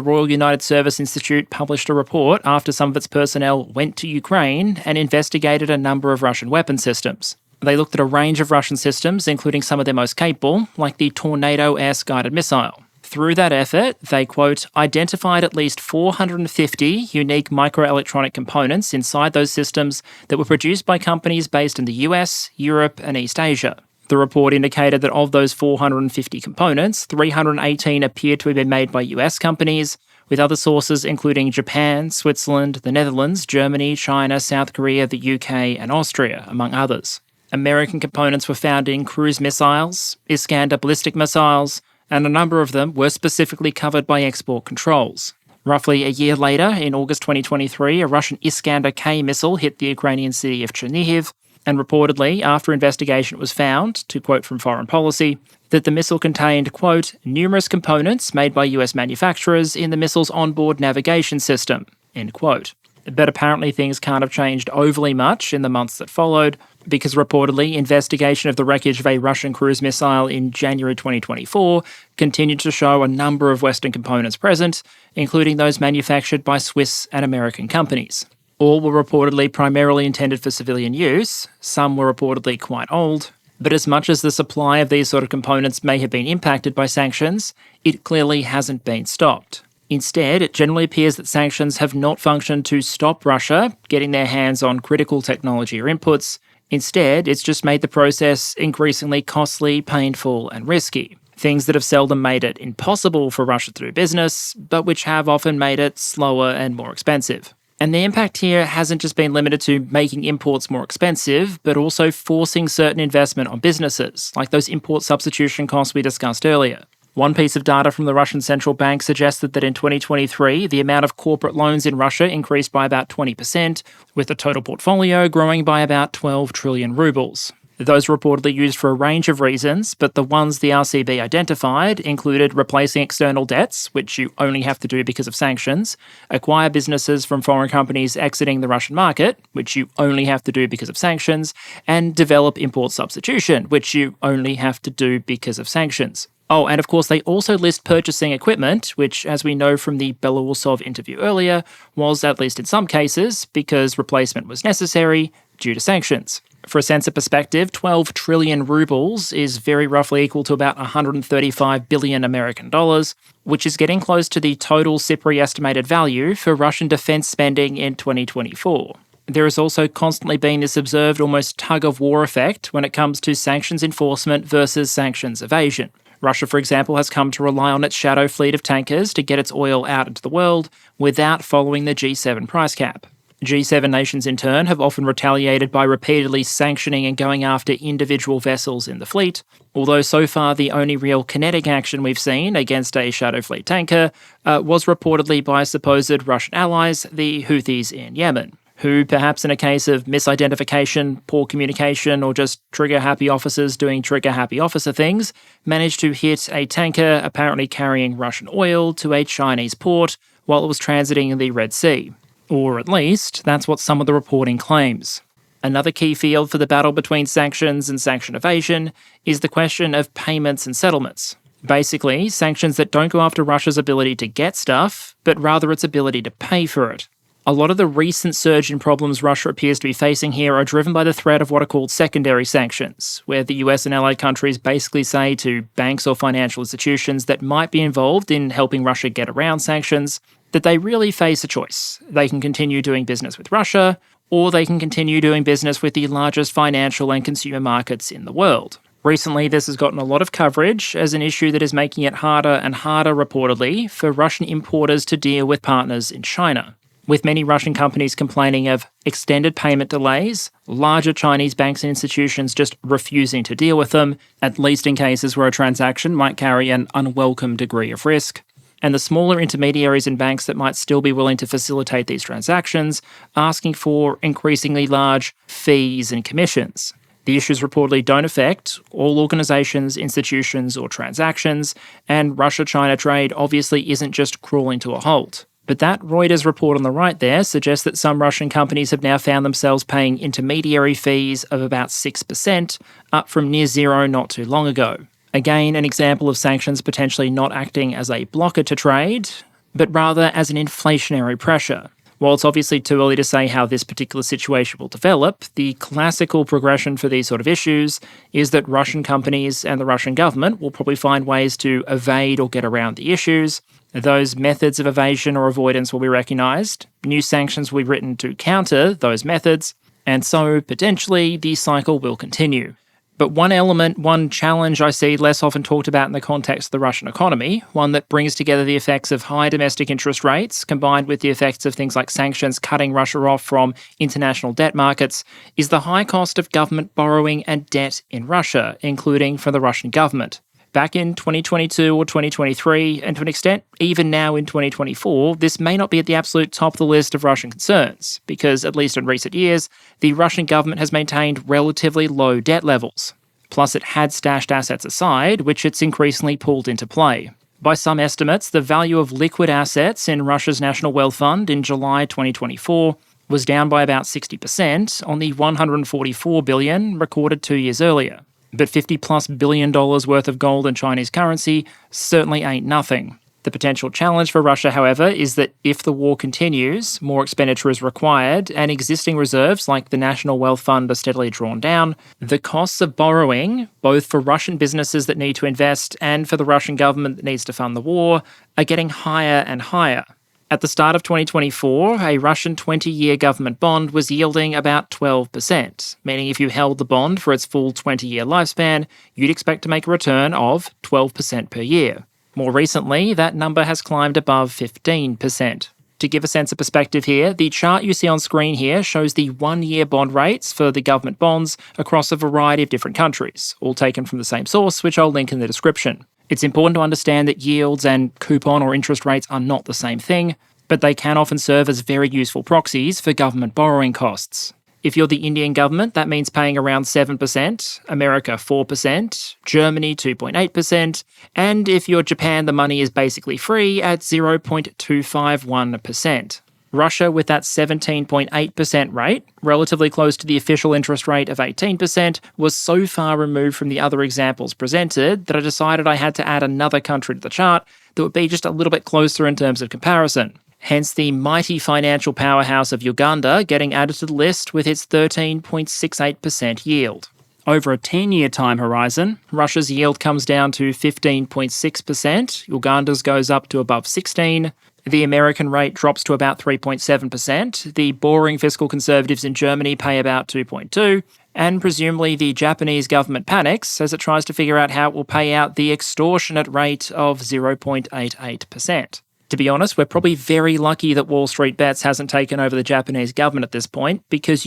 Royal United Service Institute published a report after some of its personnel went to Ukraine and investigated a number of Russian weapon systems. They looked at a range of Russian systems, including some of their most capable, like the Tornado air-guided missile. Through that effort, they, quote, identified at least 450 unique microelectronic components inside those systems that were produced by companies based in the US, Europe, and East Asia. The report indicated that of those 450 components, 318 appeared to have been made by US companies, with other sources including Japan, Switzerland, the Netherlands, Germany, China, South Korea, the UK, and Austria, among others. American components were found in cruise missiles, Iskander ballistic missiles, and a number of them were specifically covered by export controls. Roughly a year later, in August 2023, a Russian Iskander K missile hit the Ukrainian city of Chernihiv, and reportedly, after investigation it was found, to quote from Foreign Policy, that the missile contained, quote, numerous components made by US manufacturers in the missile's onboard navigation system, end quote. But apparently things can't have changed overly much in the months that followed, because reportedly investigation of the wreckage of a Russian cruise missile in January 2024 continued to show a number of Western components present, including those manufactured by Swiss and American companies. All were reportedly primarily intended for civilian use, some were reportedly quite old, but as much as the supply of these sort of components may have been impacted by sanctions, it clearly hasn't been stopped. Instead, it generally appears that sanctions have not functioned to stop Russia getting their hands on critical technology or inputs. Instead, it's just made the process increasingly costly, painful, and risky. Things that have seldom made it impossible for Russia to do business, but which have often made it slower and more expensive. And the impact here hasn't just been limited to making imports more expensive, but also forcing certain investment on businesses, like those import substitution costs we discussed earlier. One piece of data from the Russian central bank suggested that in 2023, the amount of corporate loans in Russia increased by about 20%, with the total portfolio growing by about 12 trillion rubles. Those were reportedly used for a range of reasons, but the ones the RCB identified included replacing external debts, which you only have to do because of sanctions, acquire businesses from foreign companies exiting the Russian market, which you only have to do because of sanctions, and develop import substitution, which you only have to do because of sanctions. Oh, and of course they also list purchasing equipment, which, as we know from the Belousov interview earlier, was, at least in some cases, because replacement was necessary due to sanctions. For a sense of perspective, 12 trillion rubles is very roughly equal to about 135 billion American dollars, which is getting close to the total CIPRI estimated value for Russian defense spending in 2024. There has also constantly been this observed almost tug-of-war effect when it comes to sanctions enforcement versus sanctions evasion. Russia, for example, has come to rely on its shadow fleet of tankers to get its oil out into the world without following the G7 price cap. G7 nations, in turn, have often retaliated by repeatedly sanctioning and going after individual vessels in the fleet, although so far the only real kinetic action we've seen against a shadow fleet tanker was reportedly by supposed Russian allies, the Houthis in Yemen, who, perhaps in a case of misidentification, poor communication, or just trigger-happy officers doing trigger-happy officer things, managed to hit a tanker apparently carrying Russian oil to a Chinese port while it was transiting in the Red Sea. Or at least, that's what some of the reporting claims. Another key field for the battle between sanctions and sanction evasion is the question of payments and settlements. Basically, sanctions that don't go after Russia's ability to get stuff, but rather its ability to pay for it. A lot of the recent surge in problems Russia appears to be facing here are driven by the threat of what are called secondary sanctions, where the US and allied countries basically say to banks or financial institutions that might be involved in helping Russia get around sanctions that they really face a choice. They can continue doing business with Russia, or they can continue doing business with the largest financial and consumer markets in the world. Recently, this has gotten a lot of coverage as an issue that is making it harder and harder, reportedly, for Russian importers to deal with partners in China, with many Russian companies complaining of extended payment delays, larger Chinese banks and institutions just refusing to deal with them, at least in cases where a transaction might carry an unwelcome degree of risk, and the smaller intermediaries and banks that might still be willing to facilitate these transactions asking for increasingly large fees and commissions. The issues reportedly don't affect all organisations, institutions or transactions, and Russia-China trade obviously isn't just crawling to a halt. But that Reuters report on the right there suggests that some Russian companies have now found themselves paying intermediary fees of about 6%, up from near zero not too long ago. Again, an example of sanctions potentially not acting as a blocker to trade, but rather as an inflationary pressure. While it's obviously too early to say how this particular situation will develop, the classical progression for these sort of issues is that Russian companies and the Russian government will probably find ways to evade or get around the issues. Those methods of evasion or avoidance will be recognised, new sanctions will be written to counter those methods, and so potentially the cycle will continue. But one challenge I see less often talked about in the context of the Russian economy, one that brings together the effects of high domestic interest rates combined with the effects of things like sanctions cutting Russia off from international debt markets, is the high cost of government borrowing and debt in Russia, including from the Russian government. Back in 2022 or 2023, and to an extent even now in 2024, this may not be at the absolute top of the list of Russian concerns, because at least in recent years, the Russian government has maintained relatively low debt levels. Plus it had stashed assets aside, which it's increasingly pulled into play. By some estimates, the value of liquid assets in Russia's National Wealth Fund in July 2024 was down by about 60% on the $144 billion recorded 2 years earlier. But $50+ billion worth of gold and Chinese currency certainly ain't nothing. The potential challenge for Russia, however, is that if the war continues, more expenditure is required, and existing reserves like the National Wealth Fund are steadily drawn down, the costs of borrowing, both for Russian businesses that need to invest and for the Russian government that needs to fund the war, are getting higher and higher. At the start of 2024, a Russian 20-year government bond was yielding about 12%, meaning if you held the bond for its full 20-year lifespan, you'd expect to make a return of 12% per year. More recently, that number has climbed above 15%. To give a sense of perspective here, the chart you see on screen here shows the one-year bond rates for the government bonds across a variety of different countries, all taken from the same source, which I'll link in the description. It's important to understand that yields and coupon or interest rates are not the same thing, but they can often serve as very useful proxies for government borrowing costs. If you're the Indian government, that means paying around 7%, America 4%, Germany 2.8%, and if you're Japan, the money is basically free at 0.251%. Russia, with that 17.8% rate, relatively close to the official interest rate of 18%, was so far removed from the other examples presented that I decided I had to add another country to the chart that would be just a little bit closer in terms of comparison. Hence the mighty financial powerhouse of Uganda getting added to the list with its 13.68% yield. Over a 10-year time horizon, Russia's yield comes down to 15.6%, Uganda's goes up to above 16%, the American rate drops to about 3.7%, the boring fiscal conservatives in Germany pay about 2.2%, and presumably the Japanese government panics as it tries to figure out how it will pay out the extortionate rate of 0.88%. To be honest, we're probably very lucky that Wall Street Bets hasn't taken over the Japanese government at this point, because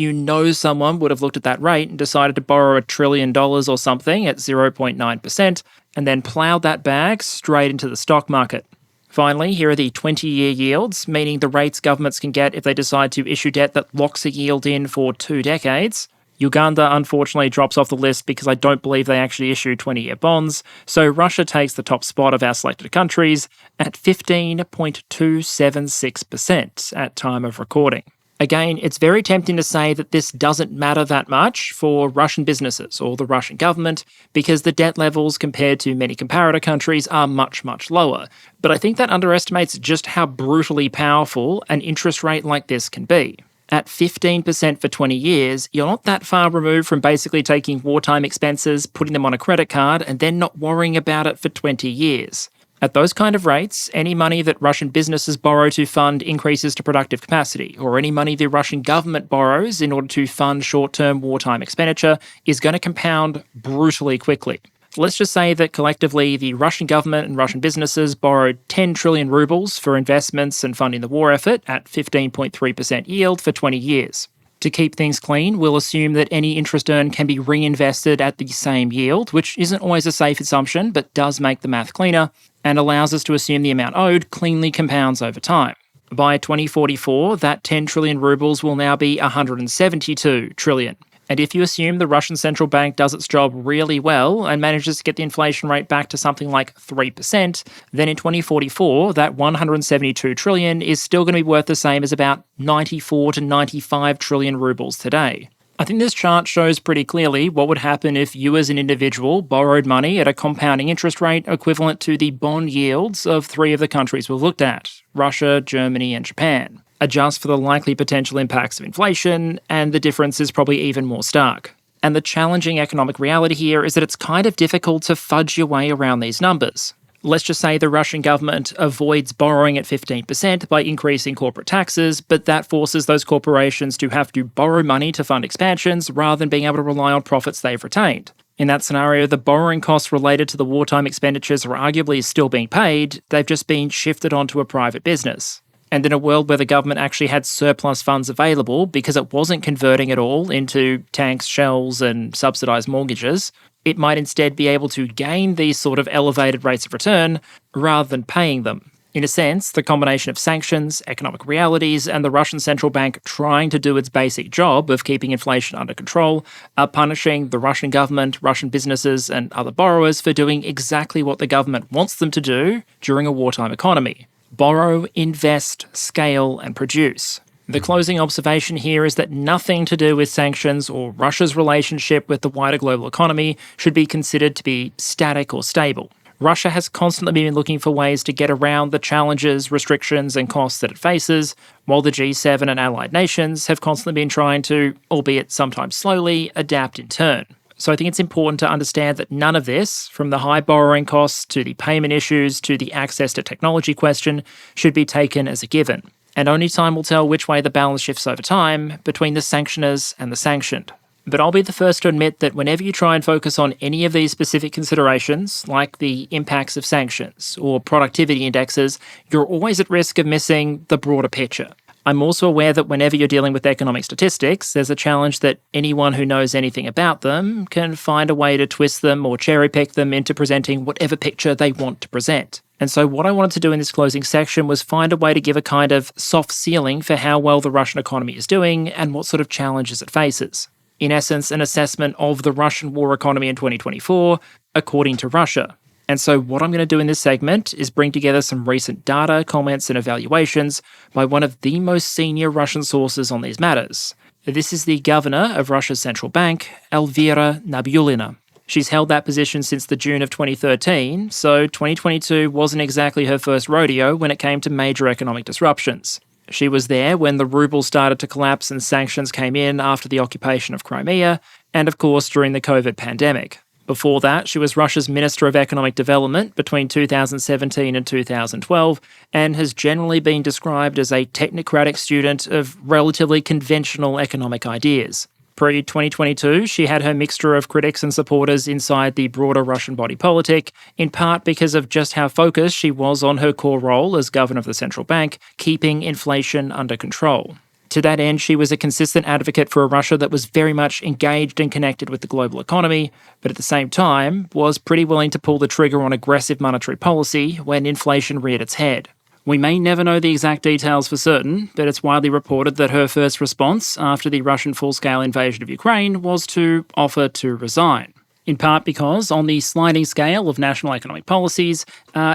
someone would have looked at that rate and decided to borrow $1 trillion or something at 0.9% and then ploughed that bag straight into the stock market. Finally, here are the 20-year yields, meaning the rates governments can get if they decide to issue debt that locks a yield in for 2 decades. Uganda unfortunately drops off the list because I don't believe they actually issue 20-year bonds, so Russia takes the top spot of our selected countries at 15.276% at time of recording. Again, it's very tempting to say that this doesn't matter that much for Russian businesses or the Russian government because the debt levels compared to many comparator countries are much, much lower. But I think that underestimates just how brutally powerful an interest rate like this can be. At 15% for 20 years, you're not that far removed from basically taking wartime expenses, putting them on a credit card, and then not worrying about it for 20 years. At those kind of rates, any money that Russian businesses borrow to fund increases to productive capacity, or any money the Russian government borrows in order to fund short-term wartime expenditure, is going to compound brutally quickly. Let's just say that collectively the Russian government and Russian businesses borrowed 10 trillion rubles for investments and funding the war effort at 15.3% yield for 20 years. To keep things clean, we'll assume that any interest earned can be reinvested at the same yield, which isn't always a safe assumption, but does make the math cleaner, and allows us to assume the amount owed cleanly compounds over time. By 2044, that 10 trillion rubles will now be 172 trillion. And if you assume the Russian central bank does its job really well and manages to get the inflation rate back to something like 3%, then in 2044, that 172 trillion is still going to be worth the same as about 94 to 95 trillion rubles today. I think this chart shows pretty clearly what would happen if you as an individual borrowed money at a compounding interest rate equivalent to the bond yields of three of the countries we've looked at: Russia, Germany, and Japan. Adjust for the likely potential impacts of inflation, and the difference is probably even more stark. And the challenging economic reality here is that it's kind of difficult to fudge your way around these numbers. Let's just say the Russian government avoids borrowing at 15% by increasing corporate taxes, but that forces those corporations to have to borrow money to fund expansions rather than being able to rely on profits they've retained. In that scenario, the borrowing costs related to the wartime expenditures are arguably still being paid, they've just been shifted onto a private business. And in a world where the government actually had surplus funds available because it wasn't converting it all into tanks, shells, and subsidised mortgages, it might instead be able to gain these sort of elevated rates of return rather than paying them. In a sense, the combination of sanctions, economic realities, and the Russian central bank trying to do its basic job of keeping inflation under control are punishing the Russian government, Russian businesses, and other borrowers for doing exactly what the government wants them to do during a wartime economy: borrow, invest, scale, and produce. The closing observation here is that nothing to do with sanctions or Russia's relationship with the wider global economy should be considered to be static or stable. Russia has constantly been looking for ways to get around the challenges, restrictions, and costs that it faces, while the G7 and allied nations have constantly been trying to, albeit sometimes slowly, adapt in turn. So I think it's important to understand that none of this, from the high borrowing costs to the payment issues to the access to technology question, should be taken as a given. And only time will tell which way the balance shifts over time between the sanctioners and the sanctioned. But I'll be the first to admit that whenever you try and focus on any of these specific considerations, like the impacts of sanctions or productivity indexes, you're always at risk of missing the broader picture. I'm also aware that whenever you're dealing with economic statistics, there's a challenge that anyone who knows anything about them can find a way to twist them or cherry-pick them into presenting whatever picture they want to present. And so what I wanted to do in this closing section was find a way to give a kind of soft ceiling for how well the Russian economy is doing and what sort of challenges it faces. In essence, an assessment of the Russian war economy in 2024, according to Russia. And so what I'm going to do in this segment is bring together some recent data, comments, and evaluations by one of the most senior Russian sources on these matters. This is the governor of Russia's central bank, Elvira Nabiullina. She's held that position since the June of 2013, so 2022 wasn't exactly her first rodeo when it came to major economic disruptions. She was there when the ruble started to collapse and sanctions came in after the occupation of Crimea, and of course during the COVID pandemic. Before that, she was Russia's Minister of Economic Development between 2017 and 2012, and has generally been described as a technocratic student of relatively conventional economic ideas. Pre-2022, she had her mixture of critics and supporters inside the broader Russian body politic, in part because of just how focused she was on her core role as governor of the central bank, keeping inflation under control. To that end, she was a consistent advocate for a Russia that was very much engaged and connected with the global economy, but at the same time was pretty willing to pull the trigger on aggressive monetary policy when inflation reared its head. We may never know the exact details for certain, but it's widely reported that her first response after the Russian full-scale invasion of Ukraine was to offer to resign. In part because, on the sliding scale of national economic policies,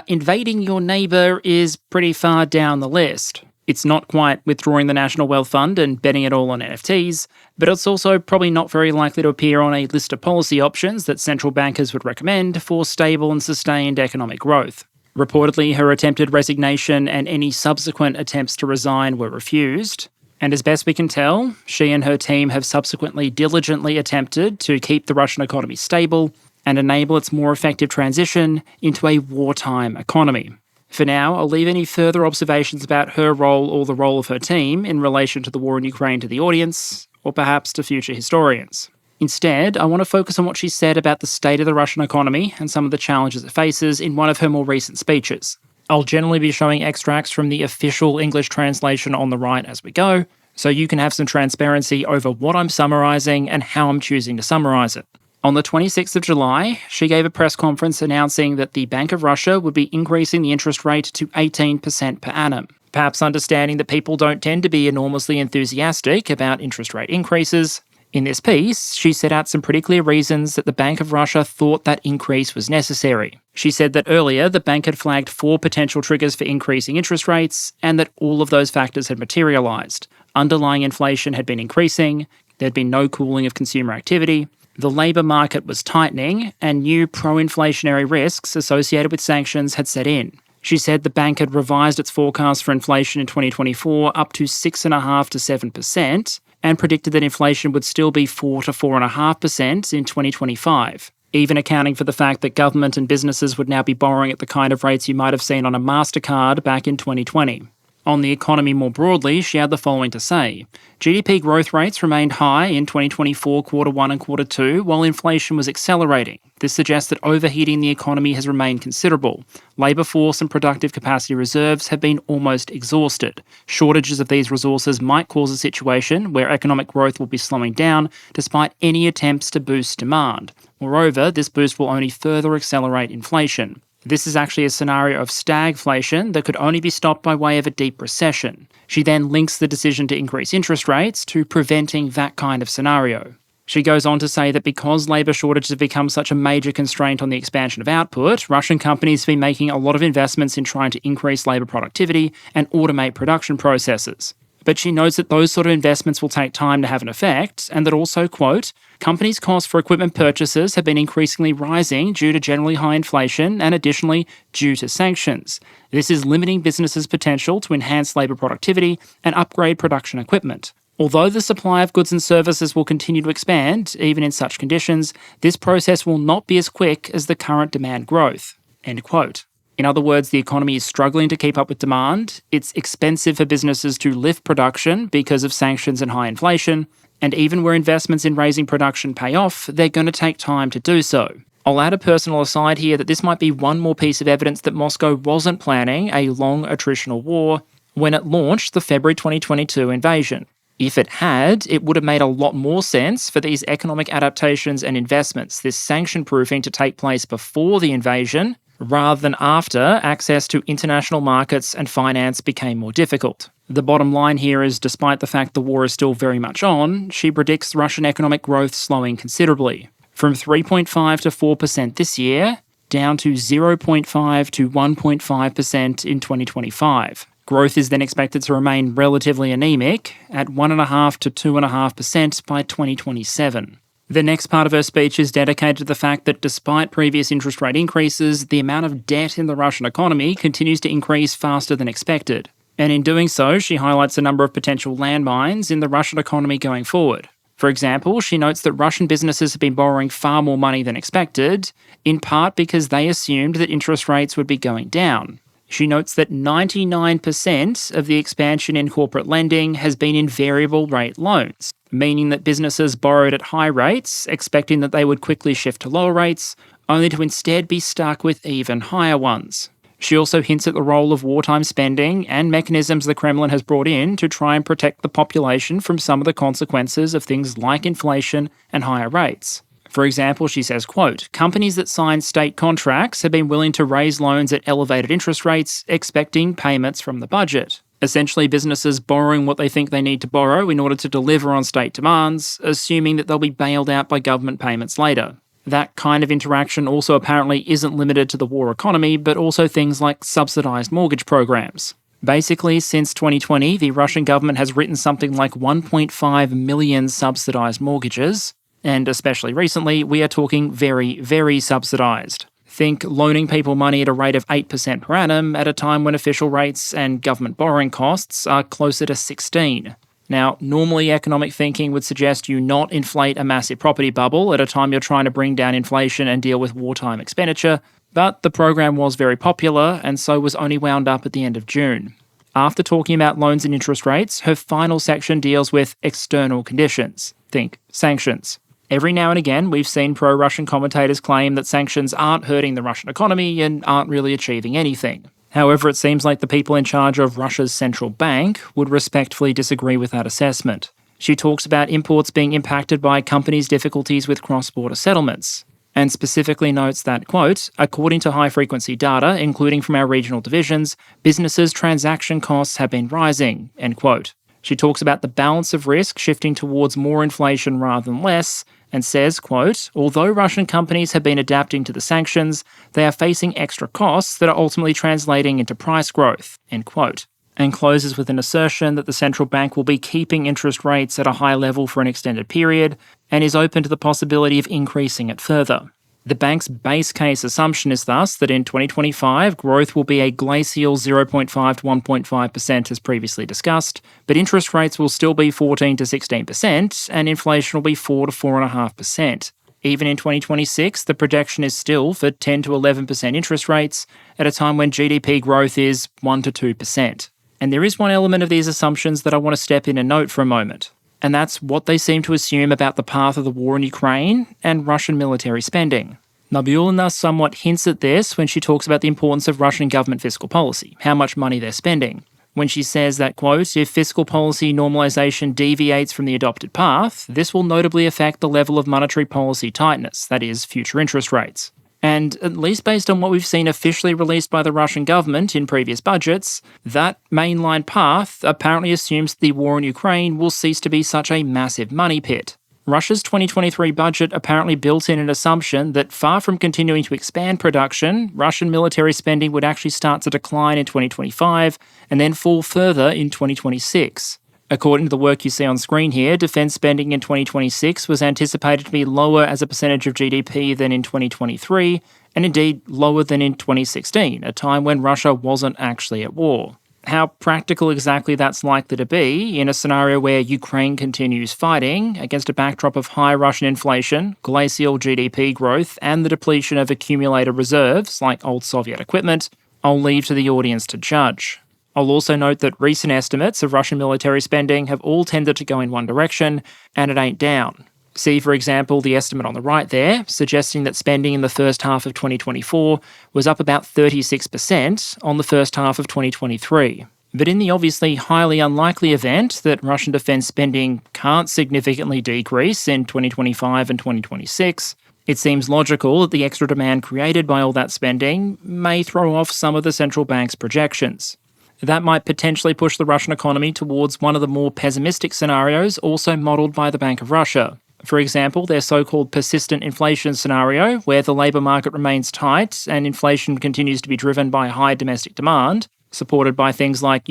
invading your neighbour is pretty far down the list. It's not quite withdrawing the National Wealth Fund and betting it all on NFTs, but it's also probably not very likely to appear on a list of policy options that central bankers would recommend for stable and sustained economic growth. Reportedly, her attempted resignation and any subsequent attempts to resign were refused. And as best we can tell, she and her team have subsequently diligently attempted to keep the Russian economy stable and enable its more effective transition into a wartime economy. For now, I'll leave any further observations about her role or the role of her team in relation to the war in Ukraine to the audience, or perhaps to future historians. Instead, I want to focus on what she said about the state of the Russian economy and some of the challenges it faces in one of her more recent speeches. I'll generally be showing extracts from the official English translation on the right as we go, so you can have some transparency over what I'm summarising and how I'm choosing to summarise it. On the 26th of July, she gave a press conference announcing that the Bank of Russia would be increasing the interest rate to 18% per annum. Perhaps understanding that people don't tend to be enormously enthusiastic about interest rate increases. In this piece, she set out some pretty clear reasons that the Bank of Russia thought that increase was necessary. She said that earlier the bank had flagged 4 potential triggers for increasing interest rates, and that all of those factors had materialised. Underlying inflation had been increasing, there'd been no cooling of consumer activity, the labour market was tightening, and new pro-inflationary risks associated with sanctions had set in. She said the bank had revised its forecast for inflation in 2024 up to 6.5% to 7%, and predicted that inflation would still be 4 to 4.5% in 2025, even accounting for the fact that government and businesses would now be borrowing at the kind of rates you might have seen on a MasterCard back in 2020. On the economy more broadly, she had the following to say. GDP growth rates remained high in 2024 Q1 and Q2, while inflation was accelerating. This suggests that overheating the economy has remained considerable. Labour force and productive capacity reserves have been almost exhausted. Shortages of these resources might cause a situation where economic growth will be slowing down despite any attempts to boost demand. Moreover, this boost will only further accelerate inflation. This is actually a scenario of stagflation that could only be stopped by way of a deep recession. She then links the decision to increase interest rates to preventing that kind of scenario. She goes on to say that because labour shortages have become such a major constraint on the expansion of output, Russian companies have been making a lot of investments in trying to increase labour productivity and automate production processes. But she notes that those sort of investments will take time to have an effect, and that also, quote, companies' costs for equipment purchases have been increasingly rising due to generally high inflation and additionally due to sanctions. This is limiting businesses' potential to enhance labour productivity and upgrade production equipment. Although the supply of goods and services will continue to expand, even in such conditions, this process will not be as quick as the current demand growth. End quote. In other words, the economy is struggling to keep up with demand, it's expensive for businesses to lift production because of sanctions and high inflation, and even where investments in raising production pay off, they're going to take time to do so. I'll add a personal aside here that this might be one more piece of evidence that Moscow wasn't planning a long attritional war when it launched the February 2022 invasion. If it had, it would have made a lot more sense for these economic adaptations and investments, this sanction proofing, to take place before the invasion, rather than after access to international markets and finance became more difficult. The bottom line here is, despite the fact the war is still very much on, she predicts Russian economic growth slowing considerably, from 3.5% to 4% this year, down to 0.5% to 1.5% in 2025. Growth is then expected to remain relatively anemic at 1.5% to 2.5% by 2027. The next part of her speech is dedicated to the fact that despite previous interest rate increases, the amount of debt in the Russian economy continues to increase faster than expected. And in doing so, she highlights a number of potential landmines in the Russian economy going forward. For example, she notes that Russian businesses have been borrowing far more money than expected, in part because they assumed that interest rates would be going down. She notes that 99% of the expansion in corporate lending has been in variable rate loans, meaning that businesses borrowed at high rates, expecting that they would quickly shift to lower rates, only to instead be stuck with even higher ones. She also hints at the role of wartime spending and mechanisms the Kremlin has brought in to try and protect the population from some of the consequences of things like inflation and higher rates. For example, she says, quote, companies that sign state contracts have been willing to raise loans at elevated interest rates, expecting payments from the budget. Essentially, businesses borrowing what they think they need to borrow in order to deliver on state demands, assuming that they'll be bailed out by government payments later. That kind of interaction also apparently isn't limited to the war economy, but also things like subsidised mortgage programs. Basically, since 2020, the Russian government has written something like 1.5 million subsidised mortgages, and especially recently, we are talking very, very subsidised. Think loaning people money at a rate of 8% per annum at a time when official rates and government borrowing costs are closer to 16%. Now, normally economic thinking would suggest you not inflate a massive property bubble at a time you're trying to bring down inflation and deal with wartime expenditure, but the program was very popular and so was only wound up at the end of June. After talking about loans and interest rates, her final section deals with external conditions. Think sanctions. Every now and again, we've seen pro-Russian commentators claim that sanctions aren't hurting the Russian economy and aren't really achieving anything. However, it seems like the people in charge of Russia's central bank would respectfully disagree with that assessment. She talks about imports being impacted by companies' difficulties with cross-border settlements, and specifically notes that, quote, according to high-frequency data, including from our regional divisions, businesses' transaction costs have been rising, end quote. She talks about the balance of risk shifting towards more inflation rather than less, and says, quote, although Russian companies have been adapting to the sanctions, they are facing extra costs that are ultimately translating into price growth, end quote. And closes with an assertion that the central bank will be keeping interest rates at a high level for an extended period, and is open to the possibility of increasing it further. The bank's base case assumption is thus that in 2025, growth will be a glacial 0.5 to 1.5% as previously discussed, but interest rates will still be 14 to 16%, and inflation will be 4 to 4.5%. Even in 2026, the projection is still for 10 to 11% interest rates at a time when GDP growth is 1 to 2%. And there is one element of these assumptions that I want to step in and note for a moment, and that's what they seem to assume about the path of the war in Ukraine and Russian military spending. Nabiullina somewhat hints at this when she talks about the importance of Russian government fiscal policy, how much money they're spending. When she says that, quote, if fiscal policy normalisation deviates from the adopted path, this will notably affect the level of monetary policy tightness, that is, future interest rates. And at least based on what we've seen officially released by the Russian government in previous budgets, that mainline path apparently assumes the war in Ukraine will cease to be such a massive money pit. Russia's 2023 budget apparently built in an assumption that far from continuing to expand production, Russian military spending would actually start to decline in 2025 and then fall further in 2026. According to the work you see on screen here, defence spending in 2026 was anticipated to be lower as a percentage of GDP than in 2023, and indeed lower than in 2016, a time when Russia wasn't actually at war. How practical exactly that's likely to be in a scenario where Ukraine continues fighting against a backdrop of high Russian inflation, glacial GDP growth, and the depletion of accumulated reserves like old Soviet equipment, I'll leave to the audience to judge. I'll also note that recent estimates of Russian military spending have all tended to go in one direction, and it ain't down. See, for example, the estimate on the right there, suggesting that spending in the first half of 2024 was up about 36% on the first half of 2023. But in the obviously highly unlikely event that Russian defence spending can't significantly decrease in 2025 and 2026, it seems logical that the extra demand created by all that spending may throw off some of the central bank's projections. That might potentially push the Russian economy towards one of the more pessimistic scenarios also modelled by the Bank of Russia. For example, their so-called persistent inflation scenario, where the labour market remains tight and inflation continues to be driven by high domestic demand, supported by things like,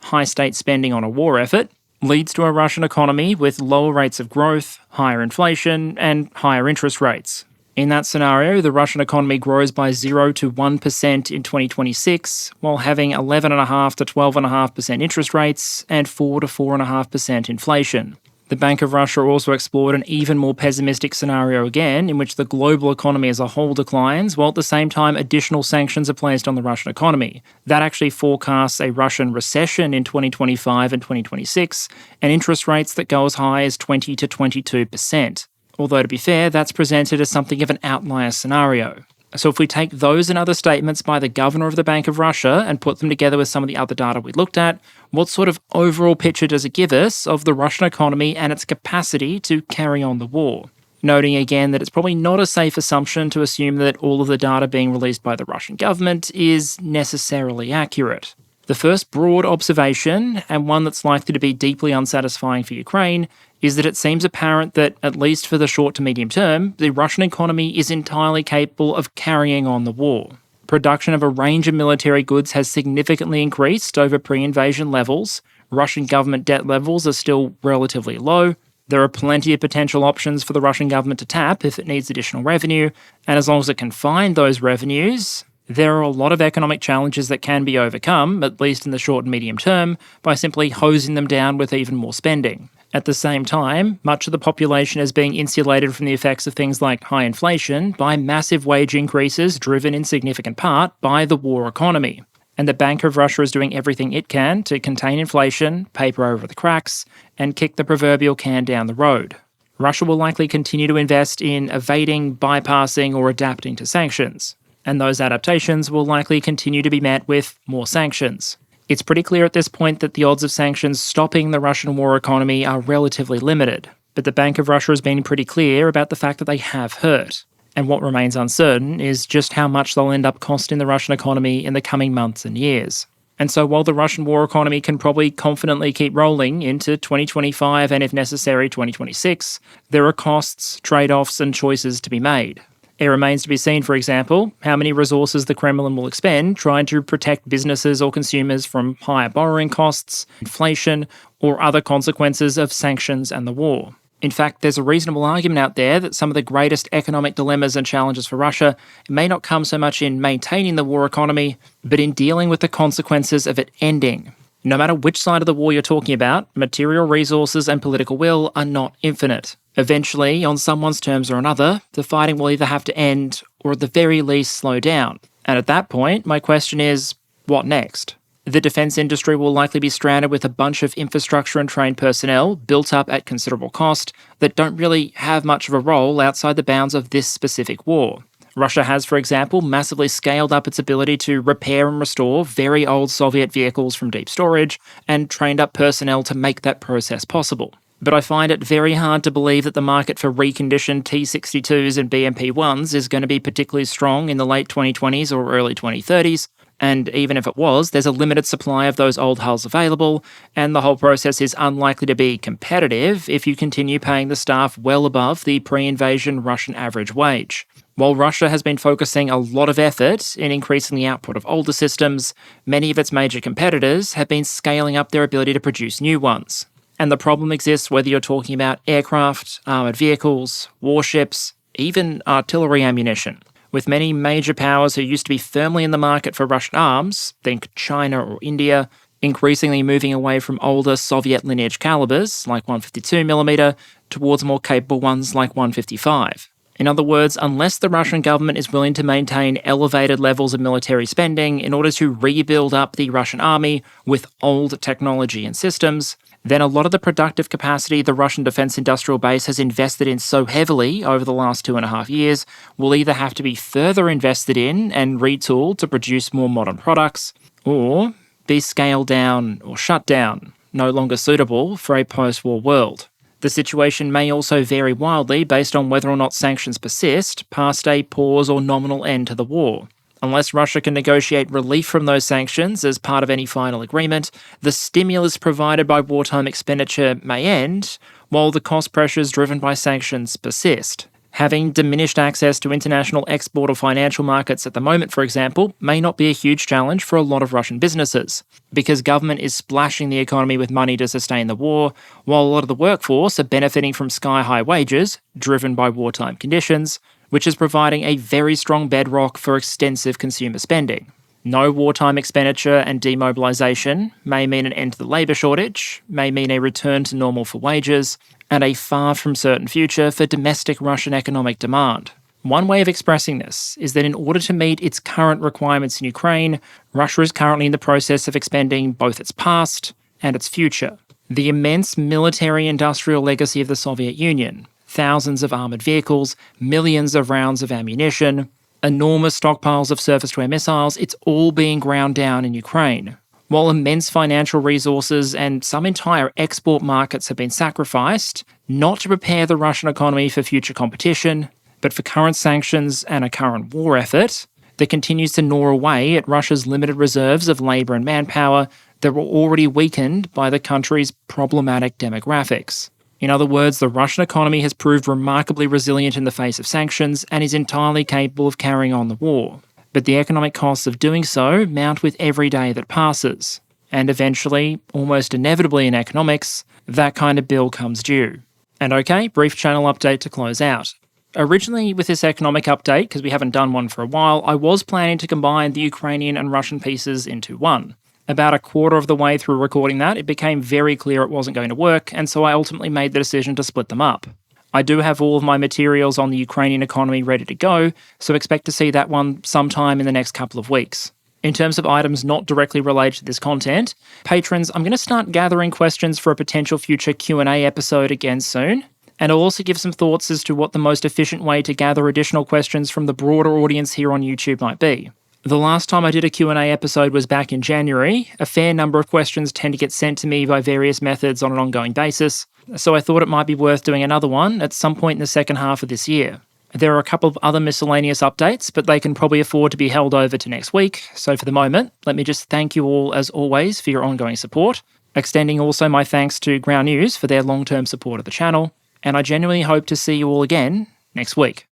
high state spending on a war effort, leads to a Russian economy with lower rates of growth, higher inflation, and higher interest rates. In that scenario, the Russian economy grows by 0 to 1% in 2026, while having 11.5% to 12.5% interest rates and 4 to 4.5% inflation. The Bank of Russia also explored an even more pessimistic scenario again, in which the global economy as a whole declines, while at the same time additional sanctions are placed on the Russian economy. That actually forecasts a Russian recession in 2025 and 2026, and interest rates that go as high as 20 to 22%. Although, to be fair, that's presented as something of an outlier scenario. So if we take those and other statements by the governor of the Bank of Russia and put them together with some of the other data we looked at, what sort of overall picture does it give us of the Russian economy and its capacity to carry on the war? Noting again that it's probably not a safe assumption to assume that all of the data being released by the Russian government is necessarily accurate. The first broad observation, and one that's likely to be deeply unsatisfying for Ukraine, is that it seems apparent that, at least for the short to medium term, the Russian economy is entirely capable of carrying on the war. Production of a range of military goods has significantly increased over pre-invasion levels. Russian government debt levels are still relatively low. There are plenty of potential options for the Russian government to tap if it needs additional revenue, and as long as it can find those revenues, there are a lot of economic challenges that can be overcome, at least in the short and medium term, by simply hosing them down with even more spending. At the same time, much of the population is being insulated from the effects of things like high inflation by massive wage increases driven in significant part by the war economy. And the Bank of Russia is doing everything it can to contain inflation, paper over the cracks, and kick the proverbial can down the road. Russia will likely continue to invest in evading, bypassing, or adapting to sanctions. And those adaptations will likely continue to be met with more sanctions. It's pretty clear at this point that the odds of sanctions stopping the Russian war economy are relatively limited, but the Bank of Russia has been pretty clear about the fact that they have hurt. And what remains uncertain is just how much they'll end up costing the Russian economy in the coming months and years. And so while the Russian war economy can probably confidently keep rolling into 2025 and if necessary 2026, there are costs, trade-offs and choices to be made. It remains to be seen, for example, how many resources the Kremlin will expend trying to protect businesses or consumers from higher borrowing costs, inflation, or other consequences of sanctions and the war. In fact, there's a reasonable argument out there that some of the greatest economic dilemmas and challenges for Russia may not come so much in maintaining the war economy, but in dealing with the consequences of it ending. No matter which side of the war you're talking about, material resources and political will are not infinite. Eventually, on someone's terms or another, the fighting will either have to end or at the very least slow down. And at that point, my question is, what next? The defence industry will likely be stranded with a bunch of infrastructure and trained personnel built up at considerable cost that don't really have much of a role outside the bounds of this specific war. Russia has, for example, massively scaled up its ability to repair and restore very old Soviet vehicles from deep storage and trained up personnel to make that process possible. But I find it very hard to believe that the market for reconditioned T-62s and BMP-1s is going to be particularly strong in the late 2020s or early 2030s. And even if it was, there's a limited supply of those old hulls available, and the whole process is unlikely to be competitive if you continue paying the staff well above the pre-invasion Russian average wage. While Russia has been focusing a lot of effort in increasing the output of older systems, many of its major competitors have been scaling up their ability to produce new ones. And the problem exists whether you're talking about aircraft, armoured vehicles, warships, even artillery ammunition. With many major powers who used to be firmly in the market for Russian arms, think China or India, increasingly moving away from older Soviet lineage calibers like 152mm towards more capable ones like 155. In other words, unless the Russian government is willing to maintain elevated levels of military spending in order to rebuild up the Russian army with old technology and systems, then a lot of the productive capacity the Russian defence industrial base has invested in so heavily over the last 2.5 years will either have to be further invested in and retooled to produce more modern products, or be scaled down or shut down, no longer suitable for a post-war world. The situation may also vary wildly based on whether or not sanctions persist past a pause or nominal end to the war. Unless Russia can negotiate relief from those sanctions as part of any final agreement, the stimulus provided by wartime expenditure may end, while the cost pressures driven by sanctions persist. Having diminished access to international export or financial markets at the moment, for example, may not be a huge challenge for a lot of Russian businesses, because government is splashing the economy with money to sustain the war, while a lot of the workforce are benefiting from sky-high wages, driven by wartime conditions, which is providing a very strong bedrock for extensive consumer spending. No wartime expenditure and demobilisation may mean an end to the labour shortage, may mean a return to normal for wages, and a far from certain future for domestic Russian economic demand. One way of expressing this is that in order to meet its current requirements in Ukraine, Russia is currently in the process of expending both its past and its future. The immense military-industrial legacy of the Soviet Union, thousands of armoured vehicles, millions of rounds of ammunition, enormous stockpiles of surface-to-air missiles, it's all being ground down in Ukraine. While immense financial resources and some entire export markets have been sacrificed, not to prepare the Russian economy for future competition, but for current sanctions and a current war effort that continues to gnaw away at Russia's limited reserves of labour and manpower that were already weakened by the country's problematic demographics. In other words, the Russian economy has proved remarkably resilient in the face of sanctions and is entirely capable of carrying on the war. but the economic costs of doing so mount with every day that passes. And eventually, almost inevitably in economics, that kind of bill comes due. And okay, brief channel update to close out. Originally, with this economic update, because we haven't done one for a while, I was planning to combine the Ukrainian and Russian pieces into one. About a quarter of the way through recording that, it became very clear it wasn't going to work, and so I ultimately made the decision to split them up. I do have all of my materials on the Ukrainian economy ready to go, so expect to see that one sometime in the next couple of weeks. In terms of items not directly related to this content, patrons, I'm going to start gathering questions for a potential future Q&A episode again soon, and I'll also give some thoughts as to what the most efficient way to gather additional questions from the broader audience here on YouTube might be. The last time I did a Q&A episode was back in January. A fair number of questions tend to get sent to me by various methods on an ongoing basis, so I thought it might be worth doing another one at some point in the second half of this year. There are a couple of other miscellaneous updates, but they can probably afford to be held over to next week, so for the moment, let me just thank you all as always for your ongoing support, extending also my thanks to Ground News for their long-term support of the channel, and I genuinely hope to see you all again next week.